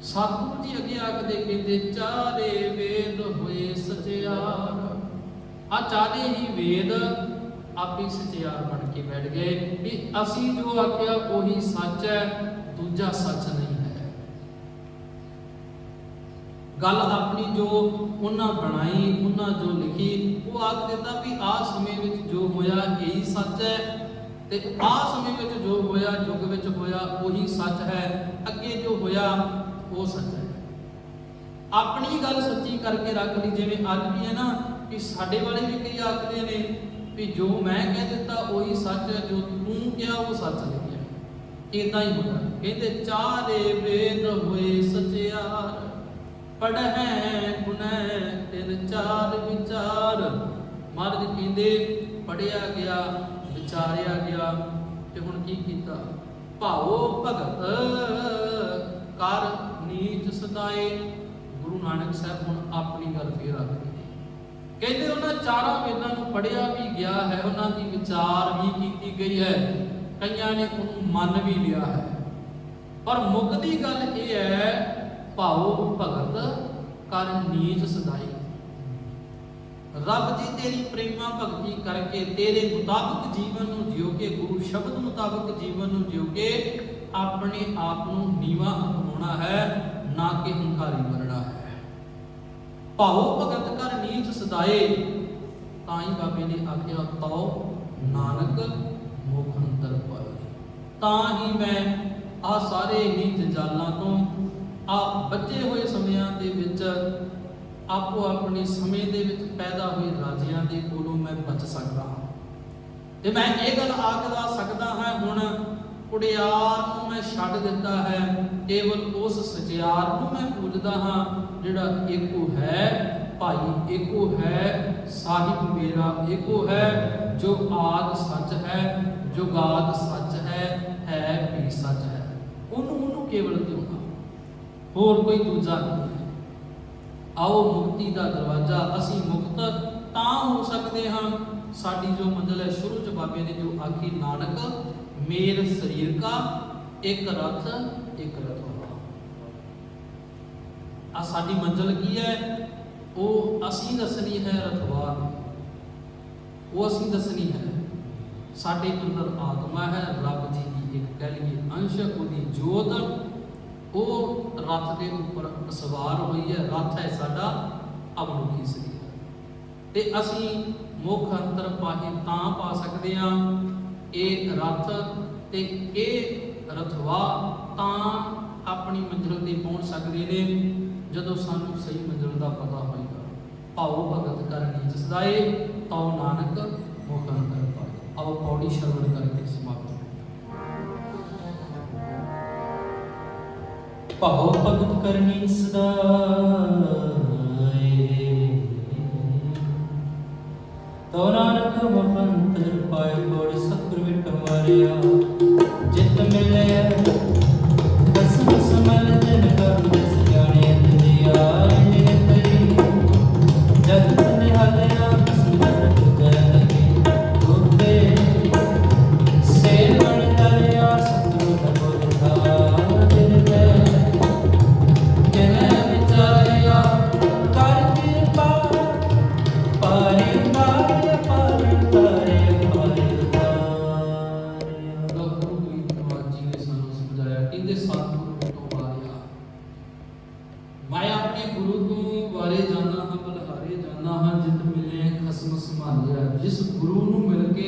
ਸਤਿਗੁਰੂ ਜੀ ਅੱਗੇ ਆਖਦੇ ਕਹਿੰਦੇ ਚਾਰੇ ਵੇਦ ਹੋਏ ਸਚਿਆਰ। ਆ ਚਾਰੇ ਹੀ ਵੇਦ ਆਪੇ ਸਚਿਆਰ ਬਣ ਕੇ ਬੈਠ ਗਏ ਵੀ ਅਸੀਂ ਜੋ ਆਖਿਆ ਉਹੀ ਸੱਚ ਹੈ, ਦੂਜਾ ਸੱਚ ਨਹੀਂ ਹੈ। ਗੱਲ ਆਪਣੀ ਜੋ ਉਹਨਾਂ ਬਣਾਈ, ਉਹਨਾਂ ਜੋ ਲਿਖੀ, ਉਹ ਆਖ ਦਿੰਦਾ ਵੀ ਆਹ ਸਮੇਂ ਵਿੱਚ ਜੋ ਹੋਇਆ ਇਹੀ ਸੱਚ ਹੈ, ਤੇ ਆਹ ਸਮੇਂ ਵਿੱਚ ਜੋ ਹੋਇਆ, ਯੁੱਗ ਵਿੱਚ ਹੋਇਆ ਉਹੀ ਸੱਚ ਹੈ, ਅੱਗੇ ਜੋ ਹੋਇਆ ਉਹ ਸੱਚ ਹੈ। ਆਪਣੀ ਗੱਲ ਸੱਚੀ ਕਰਕੇ ਰੱਖ ਲਈ। ਜਿਵੇਂ ਅੱਜ ਵੀ ਹੈ ਨਾ ਕਿ ਸਾਡੇ ਵਾਲੇ ਵੀ ਕਈ ਆਖਦੇ ਨੇ ਵੀ ਜੋ ਮੈਂ ਕਹਿ ਦਿੱਤਾ ਉਹੀ ਸੱਚ ਹੈ, ਜੋ ਤੂੰ ਕਿਹਾ ਉਹ ਸੱਚ ਨਹੀਂ ਹੈ। ਇਦਾਂ ਹੀ ਹੁੰਦਾ। ਕਹਿੰਦੇ ਚਾਰੇ ਵੇਦ ਹੋਏ ਸਚਿਆਰ, ਪੜ੍ਹੈ ਗੁਨੈ ਤਿਨ ਚਾਰ ਵਿਚਾਰ। ਮਹਾਰਾਜ ਕਹਿੰਦੇ ਪੜ੍ਹਿਆ ਗਿਆ, ਵਿਚਾਰਿਆ ਗਿਆ, ਤੇ ਹੁਣ ਕੀ ਕੀਤਾ? ਭਾਉ ਭਗਤ ਕਰ ਨੀਚ ਸਦਾਏ। ਗੁਰੂ ਨਾਨਕ ਸਾਹਿਬ ਹੁਣ ਆਪਣੀ ਗੱਲ ਫੇਰ ਆਖਦੇ ਨੇ, ਕਹਿੰਦੇ ਉਹਨਾਂ ਚਾਰਾਂ ਵੇਦਾਂ ਨੂੰ ਪੜ੍ਹਿਆ ਵੀ ਗਿਆ ਹੈ, ਉਹਨਾਂ ਦੀ ਵਿਚਾਰ ਵੀ ਕੀਤੀ ਗਈ ਹੈ, ਕਈਆਂ ਨੇ ਉਹਨੂੰ ਮੰਨ ਵੀ ਲਿਆ ਹੈ, ਪਰ ਮੁੱਕਦੀ ਗੱਲ ਇਹ ਹੈ, ਭਾਉ ਭਗਤ ਕਰ ਨੀਚ ਸਦਾਈ। ਰੱਬ ਜੀ ਤੇਰੀ ਪ੍ਰੇਮਾ ਭਗਤੀ ਕਰਕੇ ਤੇਰੇ ਮੁਤਾਬਕ ਜੀਵਨ ਨੂੰ ਜਿਉਗੇ, ਗੁਰੂ ਸ਼ਬਦ ਮੁਤਾਬਕ ਜੀਵਨ ਨੂੰ ਜਿਉਗੇ, ਆਪਣੇ ਆਪ ਨੂੰ ਨੀਵਾਂ ਅਖਵਾਉਣਾ ਹੈ, ਨਾ ਕਿ ਹੰਕਾਰੀ ਬਣਨਾ ਹੈ। ਭਾਉ ਭਗਤ ਕਰ ਨੀਚ ਸਦਾਏ, ਤਾਂ ਹੀ ਬਾਬੇ ਨੇ ਆਖਿਆ ਤਉ ਨਾਨਕ ਮੁਖ ਅੰਤਰ ਪਾਏ। ਤਾਂ ਹੀ ਮੈਂ ਆ ਸਾਰੇ ਹੀ ਜੰਜਾਲਾਂ ਤੋਂ, ਆ ਬੱਝੇ ਹੋਏ ਸਮਿਆਂ ਦੇ ਵਿੱਚ, ਆਪੋ ਆਪਣੇ ਸਮੇਂ ਦੇ ਵਿੱਚ ਪੈਦਾ ਹੋਏ ਰਾਜਿਆਂ ਦੇ ਕੋਲੋਂ ਮੈਂ ਬਚ ਸਕਦਾ ਹਾਂ। ਤੇ ਮੈਂ ਇਹ ਗੱਲ ਆਖਦਾ ਸਕਦਾ ਹਾਂ, ਹੁਣ ਕੁੜਿਆਰ ਨੂੰ ਮੈਂ ਛੱਡ ਦਿੱਤਾ ਹੈ, ਕੇਵਲ ਉਸ ਸਚਿਆਰ ਨੂੰ ਮੈਂ ਪੂਜਦਾ ਹਾਂ, ਜਿਹੜਾ ਏਕੋ ਹੈ, ਭਾਈ ਏਕੋ ਹੈ, ਸਾਹਿਬ ਮੇਰਾ ਏਕੋ ਹੈ, ਜੋ ਆਦ ਸੱਚ ਹੈ, ਜੁਗਾਦ ਸੱਚ ਹੈ ਵੀ ਸੱਚ ਹੈ। ਉਹਨੂੰ ਕੇਵਲ ਧਿਆਉਣਾ, ਹੋਰ ਕੋਈ ਦੂਜਾ ਨਹੀਂ ਹੈ। ਆਓ ਮੁਕਤੀ ਦਾ ਦਰਵਾਜ਼ਾ, ਅਸੀਂ ਮੁਕਤ ਤਾਂ ਹੋ ਸਕਦੇ ਹਾਂ, ਸਾਡੀ ਜੋ ਮੰਜ਼ਿਲ ਹੈ, ਸ਼ੁਰੂ ਚ ਬਾਬੇ ਨੇ ਜੋ ਆਖੀ, ਨਾਨਕ ਮੇਰ ਸਰੀਰ ਕਾ ਇੱਕ ਰਥ ਹੋਵਾ। ਆ ਸਾਡੀ ਮੰਜ਼ਿਲ ਕੀ ਹੈ? ਉਹ ਅਸੀਂ ਦੱਸਣੀ ਹੈ, ਰਥਵਾਰ ਉਹ ਅਸੀਂ ਦੱਸਣੀ ਹੈ। ਸਾਡੇ ਅੰਦਰ ਆਤਮਾ ਹੈ, ਰੱਬ ਜੀ ਦੀ ਇੱਕ ਕਹਿ ਲਈਏ ਅੰਸ਼, ਉਹਦੀ ਜੋਤ, ਉਹ ਰੱਥ ਦੇ ਉੱਪਰ ਸਵਾਰ ਹੋਈ ਹੈ। ਰੱਥ ਹੈ ਸਾਡਾ ਅਵਨੁਖੀ ਸਰੀਰ, ਤੇ ਅਸੀਂ ਮੁੱਖ ਅੰਤਰ ਪਾਹੇ ਤਾਂ ਪਾ ਸਕਦੇ ਹਾਂ, ਇਹ ਰੱਥ ਤੇ ਇਹ ਰਥਵਾ ਤਾਂ ਆਪਣੀ ਮੰਜ਼ਿਲ ਤੇ ਪਹੁੰਚ ਸਕਦੇ ਨੇ, ਜਦੋਂ ਸਾਨੂੰ ਸਹੀ ਮੰਜ਼ਿਲ ਦਾ ਪਤਾ ਹੋਏਗਾ। ਭਾਉ ਭਗਤ ਕਰ ਨੀਚ ਸਦਾਏ, ਤਉ ਨਾਨਕ ਮੁਖ ਅੰਤਰ ਪਾਏ। ਆਓ ਪੌੜੀ ਸ਼ਰਵਣ ਕਰਕੇ ਸਮਾਪਤ। ਭਾਉ ਭਗਤ ਕਰਨੀ ਸਦਾਏ, ਤਉ ਨਾਨਕ ਮੁਖ ਅੰਤਰ ਪਾਏ। ਬੋੜ ਸਤਿਗੁਰ ਵਿਟ ਮਾਰਿਆ ਜਿਤ ਮਿਲਿਆ, ਦਸਮ ਸਮਲ ਜਨ ਕਰ ਦਸ ਜਾਣੇ ਅੰਤਿਆ ਨਿਰੰਤਰੀ। ਜਗਤ ਨਿਹਾਲਿਆ ਸਮਰ ਤੁਜੈ ਲਗੇ, ਗੁਰਦੇ ਸੇਵਨ ਕਰਿਆ ਸਤਿਗੁਰ ਤਪੁਰ ਧਾਰ ਦਿਰਗੈ। ਜਿਨੈ ਵਿਚਾਰਿਆ ਕਰ ਕਿਰਪਾ, ਪਾਰਿ ਉਤਾਰਿਆ ਪਾਰਿ ਉਤਾਰਿਆ ਪਾਰਿ ਉਤਾਰਿਆ। ਗੁਰੂ ਗੋਬਿੰਦ ਜੀ ਨੇ ਸਾਨੂੰ ਸਮਝਾਇਆ, ਕਹਿੰਦੇ ਸਤਿਗੁਰੂ ਤੋਂ ਵਾਰਿਆ, ਮੈਂ ਆਪਣੇ ਗੁਰੂ ਤੋਂ ਵਾਰੇ ਜਾਣਾ ਹਾਂ, ਬਲਿਹਾਰੇ ਜਾਣਾ ਹਾਂ, ਜਿਤ ਮਿਲੇ ਖਸਮ ਸੰਭਾਲਿਆ। ਜਿਸ ਗੁਰੂ ਨੂੰ ਮਿਲ ਕੇ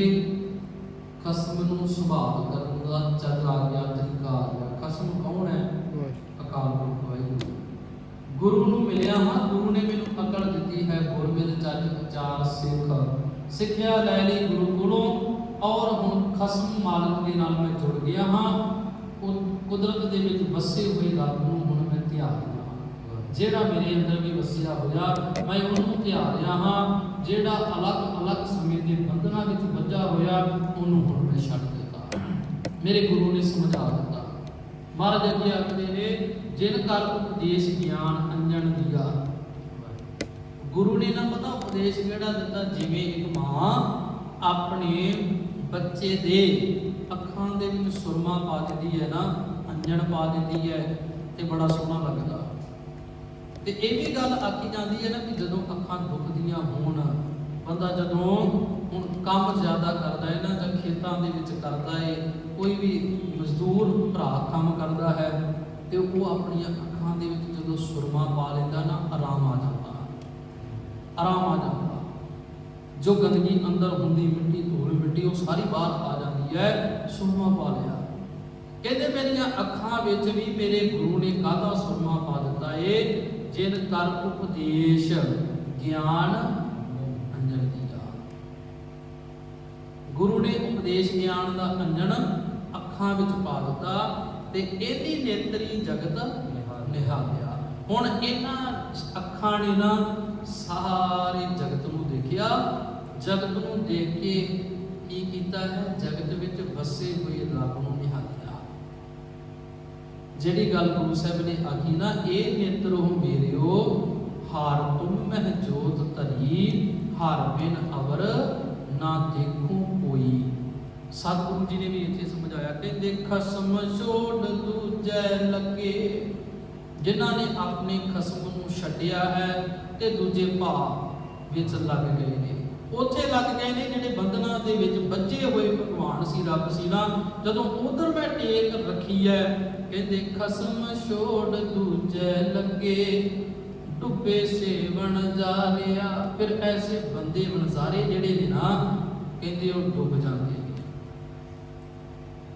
ਖਸਮ ਨੂੰ ਸੰਭਾਲ ਕਰਨ ਦਾ ਚੱਲ ਆ ਗਿਆ, ਤਰੀਕਾ ਆ ਗਿਆ। ਖਸਮ ਕੌਣ ਹੈ? ਅਕਾਲ ਪੁਰਖ ਵਾਹਿਗੁਰੂ। ਗੁਰੂ ਨੂੰ ਮਿਲਿਆ ਹਾਂ, ਗੁਰੂ ਨੇ ਮੈਨੂੰ ਅਕਲ ਦਿੱਤੀ ਹੈ, ਗੁਰ ਮਿਲ ਚੱਜ ਵਿਚਾਰ ਸਿੱਖ। ਸਿੱਖਿਆ ਲੈ ਲਈ ਗੁਰੂ ਕੋਲੋਂ, ਔਰ ਹੁਣ ਖਸਮ ਮਾਲਕ ਦੇ ਨਾਲ ਮੈਂ ਜੁੜ ਗਿਆ ਹਾਂ। ਉਹ ਕੁਦਰਤ ਦੇ ਵਿੱਚ ਵਸੇ ਹੋਏ ਰੱਬ ਨੂੰ ਹੁਣ ਮੈਂ ਧਿਆਨ ਰਿਹਾ ਹਾਂ। ਜਿਹੜਾ ਮੇਰੇ ਅੰਦਰ ਵੀ ਵਸਿਆ ਹੋਇਆ, ਮੈਂ ਉਹਨੂੰ ਧਿਆਨ ਰਿਹਾ ਹਾਂ। ਜਿਹੜਾ ਅਲੱਗ ਸਮੇਂ ਦੇ ਬੰਧਨਾਂ ਵਿੱਚ ਬੱਝਾ ਹੋਇਆ, ਉਹਨੂੰ ਹੁਣ ਮੈਂ ਛੱਡ ਦਿੱਤਾ। ਮੇਰੇ ਗੁਰੂ ਨੇ ਸਮਝਾ ਦਿੱਤਾ। ਮਹਾਰਾਜ ਅੱਗੇ ਆਖਦੇ ਨੇ, ਜਿਨ ਕਰ ਉਪਦੇਸ਼ ਗਿਆਨ ਅੰਜਨ ਦੀਆ। ਗੁਰੂ ਨੇ ਨਾ ਪਤਾ ਉਪਦੇਸ਼ ਕਿਹੜਾ ਦਿੱਤਾ? ਜਿਵੇਂ ਇੱਕ ਮਾਂ ਆਪਣੇ ਬੱਚੇ ਦੇ ਅੱਖਾਂ ਦੇ ਵਿੱਚ ਸੁਰਮਾ ਪਾ ਦਿੰਦੀ ਹੈ ਨਾ, ਅੰਜਨ ਪਾ ਦਿੰਦੀ ਹੈ, ਤੇ ਬੜਾ ਸੋਹਣਾ ਲੱਗਦਾ। ਤੇ ਇਹ ਵੀ ਗੱਲ ਆਖੀ ਜਾਂਦੀ ਹੈ ਨਾ ਕਿ ਜਦੋਂ ਅੱਖਾਂ ਦੁਖਦੀਆਂ ਹੋਣ, ਬੰਦਾ ਜਦੋਂ ਹੁਣ ਕੰਮ ਜ਼ਿਆਦਾ ਕਰਦਾ ਹੈ ਨਾ, ਜਾਂ ਖੇਤਾਂ ਦੇ ਵਿੱਚ ਕਰਦਾ ਹੈ, ਕੋਈ ਵੀ ਮਜ਼ਦੂਰ ਭਰਾ ਕੰਮ ਕਰਦਾ ਹੈ, ਤੇ ਉਹ ਆਪਣੀਆਂ ਅੱਖਾਂ ਦੇ ਵਿੱਚ ਜਦੋਂ ਸੁਰਮਾ ਪਾ ਲੈਂਦਾ ਨਾ, ਆਰਾਮ ਆ ਜਾਂਦਾ। ਜੋ ਗੰਦਗੀ ਅੰਦਰ ਹੁੰਦੀ, ਮਿੱਟੀ ਧੂਲ ਮਿੱਟੀ, ਉਹ ਸਾਰੀ ਬਾਹਰ ਆ ਜਾਂਦੀ ਹੈ, ਸੁਰਮਾ ਪਾ ਲਿਆ। ਕਹਿੰਦੇ ਮੇਰੀਆਂ ਅੱਖਾਂ ਵਿੱਚ ਵੀ ਮੇਰੇ ਗੁਰੂ ਨੇ ਕਾਹਦਾ ਸੁਰਮਾ ਪਾ ਦਿੱਤਾ ਏ? ਜਿਨ ਕਰ ਉਪਦੇਸ਼ ਗਿਆਨ ਅੰਜਨ ਦੀਆ। ਗੁਰੂ ਨੇ ਉਪਦੇਸ਼ ਗਿਆਨ ਦਾ ਅੰਜਨ ਅੱਖਾਂ ਵਿੱਚ ਪਾ ਦਿੱਤਾ, ਤੇ ਇਹਦੀ ਨੇਤਰੀ ਜਗਤ ਨਿਹਾਲਿਆ। ਹੁਣ ਇਹਨਾਂ ਅੱਖਾਂ ਨੇ ਨਾ ਸਾਰੇ ਜਗਤ ਨੂੰ ਦੇਖਿਆ। ਜਗਤ ਨੂੰ ਦੇਖ ਕੇ ਕੀ ਕੀਤਾ ਹੈ? ਜਗਤ ਵਿੱਚ ਵਸੇ ਹੋਏ ਰੱਬ ਨੂੰ ਨਿਹਾਲਿਆ। ਜਿਹੜੀ ਗੱਲ ਗੁਰੂ ਸਾਹਿਬ ਨੇ ਆਖੀ ਨਾ, ਇਹ ਨੇਤਰੋ ਮੇਰਿਓ ਹਾਰ ਤੁਮ ਮਹਿ ਜੋਤ ਧਰੀ, ਹਾਰ ਬਿਨ ਅਵਰ ਨਾ ਦੇਖੂ ਕੋਈ। ਸਤਿਗੁਰੂ ਜੀ ਨੇ ਵੀ ਇੱਥੇ ਸਮਝਾਇਆ, ਕਹਿੰਦੇ ਖਸਮ ਛੋੜ ਦੂਜੈ ਲੱਗੇ, ਜਿਨ੍ਹਾਂ ਨੇ ਆਪਣੇ ਖਸਮ ਨੂੰ ਛੱਡਿਆ ਹੈ ਤੇ ਦੂਜੇ ਭਾਵ ਵਿੱਚ ਲੱਗ ਗਏ ਨੇ। ਉੱਥੇ ਲੱਗ ਗਏ ਨੇ ਜਿਹੜੇ ਬੰਧਨਾਂ ਦੇ ਵਿੱਚ ਬੱਝੇ ਹੋਏ ਭਗਵਾਨ ਸੀ, ਰੱਬ ਸੀ ਨਾ, ਜਦੋਂ ਉਧਰ ਮੈਂ ਟੇਕ ਰੱਖੀ ਹੈ, ਕਹਿੰਦੇ ਖਸਮ ਛੋੜ ਦੂਜੈ ਲੱਗੇ, ਡੁੱਬੇ ਸੇਵਣ ਜਾ ਰਿਆ। ਫਿਰ ਐਸੇ ਬੰਦੇ ਵਣਜ਼ਾਰੇ ਜਿਹੜੇ ਨੇ ਨਾ, ਕਹਿੰਦੇ ਉਹ ਡੁੱਬ ਜਾਂਦੇ ਨੇ,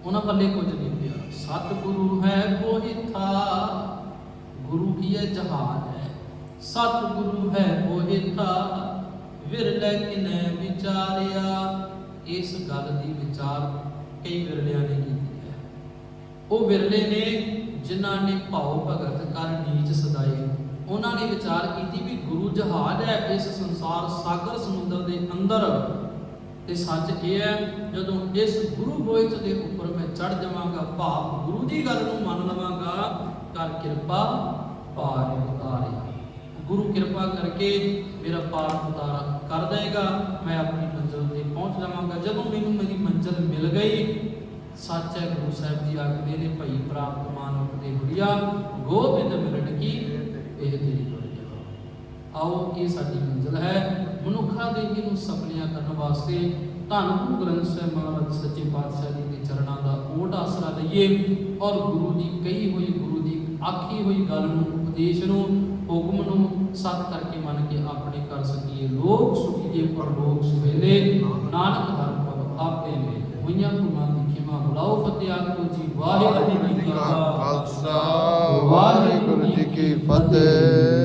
ਉਹਨਾਂ ਪੱਲੇ ਕੁਝ ਨਹੀਂ ਪਿਆ। ਸਤਿਗੁਰੂ ਹੈ ਕੋਈ ਥਾ, ਗੁਰੂ ਕੀ ਹੈ ਜਹਾਜ਼ ਹੈ, ਸਤਿਗੁਰੂ ਹੈ ਕੋਈ ਥਾ, ਵਿਰਲੇ ਕਿਨੇ ਵਿਚਾਰਿਆ। ਇਸ ਗੱਲ ਦੀ ਵਿਚਾਰ ਕਈ ਵਿਰਲਿਆਂ ਨੇ ਕੀਤੀ ਹੈ। ਉਹ ਵਿਰਲੇ ਨੇ ਜਿਨ੍ਹਾਂ ਨੇ ਭਾਉ ਭਗਤ ਕਰ ਨੀਚ ਸਦਾਏ। ਉਹਨਾਂ ਨੇ ਵਿਚਾਰ ਕੀਤੀ ਵੀ ਗੁਰੂ ਜਹਾਜ਼ ਹੈ ਇਸ ਸੰਸਾਰ ਸਾਗਰ ਸਮੁੰਦਰ ਦੇ ਅੰਦਰ, ਤੇ ਸੱਚ ਇਹ ਹੈ ਜਦੋਂ ਇਸ ਗੁਰੂ ਗੋਇਚ ਦੇ ਉੱਪਰ ਮੈਂ ਚੜ ਜਾਵਾਂਗਾ, ਭਾਵ ਗੁਰੂ ਦੀ ਗੱਲ ਨੂੰ ਮੰਨ ਲਵਾਂਗਾ, ਕਰ ਕਿਰਪਾ ਪਾਰ ਉਤਾਰੇ। ਗੁਰੂ ਕਿਰਪਾ ਕਰਕੇ ਮੇਰਾ ਪਾਰ ਉਤਾਰਾ ਕਰ ਦੇਗਾ, ਮੈਂ ਆਪਣੀ ਮੰਜ਼ਿਲ ਤੇ ਪਹੁੰਚ ਜਾਵਾਂਗਾ। ਜਦੋਂ ਮੈਨੂੰ ਮੇਰੀ ਮੰਜ਼ਿਲ ਮਿਲ ਗਈ, ਸੱਚ ਹੈ ਗੁਰੂ ਸਾਹਿਬ ਜੀ ਆਖਦੇ ਨੇ, ਭਈ ਪ੍ਰਾਪਤ ਮਾਨੁਖ ਦੇ ਹੁਰੀਆ, ਗੋਬਿੰਦ ਮਿਲਣ ਕੀ ਇਹ ਤੇਰੀ ਦੁਨੀਆ। ਆਓ ਇਹ ਸਾਡੀ ਮੰਜ਼ਿਲ ਹੈ। ਮਨੁੱਖਾਂ ਦੇ ਇਹਨੂੰ ਸਫਲੀਆਂ ਕਰਨ ਵਾਸਤੇ ਧੰਨ ਗੁਰੂ ਗ੍ਰੰਥ ਸਾਹਿਬ ਮਹਾਰਾਜ ਸੱਚੇ ਪਾਤਸ਼ਾਹ ਜੀ ਦੇ ਚਰਨਾਂ ਦਾ ਓਟ ਆਸਰਾ ਲਈਏ, ਔਰ ਗੁਰੂ ਦੀ ਕਹੀ ਹੋਈ, ਗੁਰੂ ਦੀ ਆਖੀ ਹੋਈ ਗੱਲ ਨੂੰ, ਉਪਦੇਸ਼ ਨੂੰ, ਹੁਕਮ ਨੂੰ ਸੱਚ ਕਰਕੇ ਮੰਨ ਕੇ ਆਪਣੇ ਕਰ ਸਕੀਏ। ਲੋਕ ਸੁਖੀਏ ਪਰਲੋਕ ਸੁਹੇਲੇ, ਨਾਨਕ ਹਰ ਪਦ ਆਪੇ ਮੇ ਹੋਈਆਂ ਗੁਰੂਆਂ ਦੀ ਖਿਮਾ। ਬੁਲਾਓ ਫਤਿਹ ਆਖੋ ਜੀ। ਵਾਹਿਗੁਰੂ ਜੀ ਕਾ ਖਾਲਸਾ, ਵਾਹਿਗੁਰੂ ਜੀ ਕੀ ਫਤਿਹ।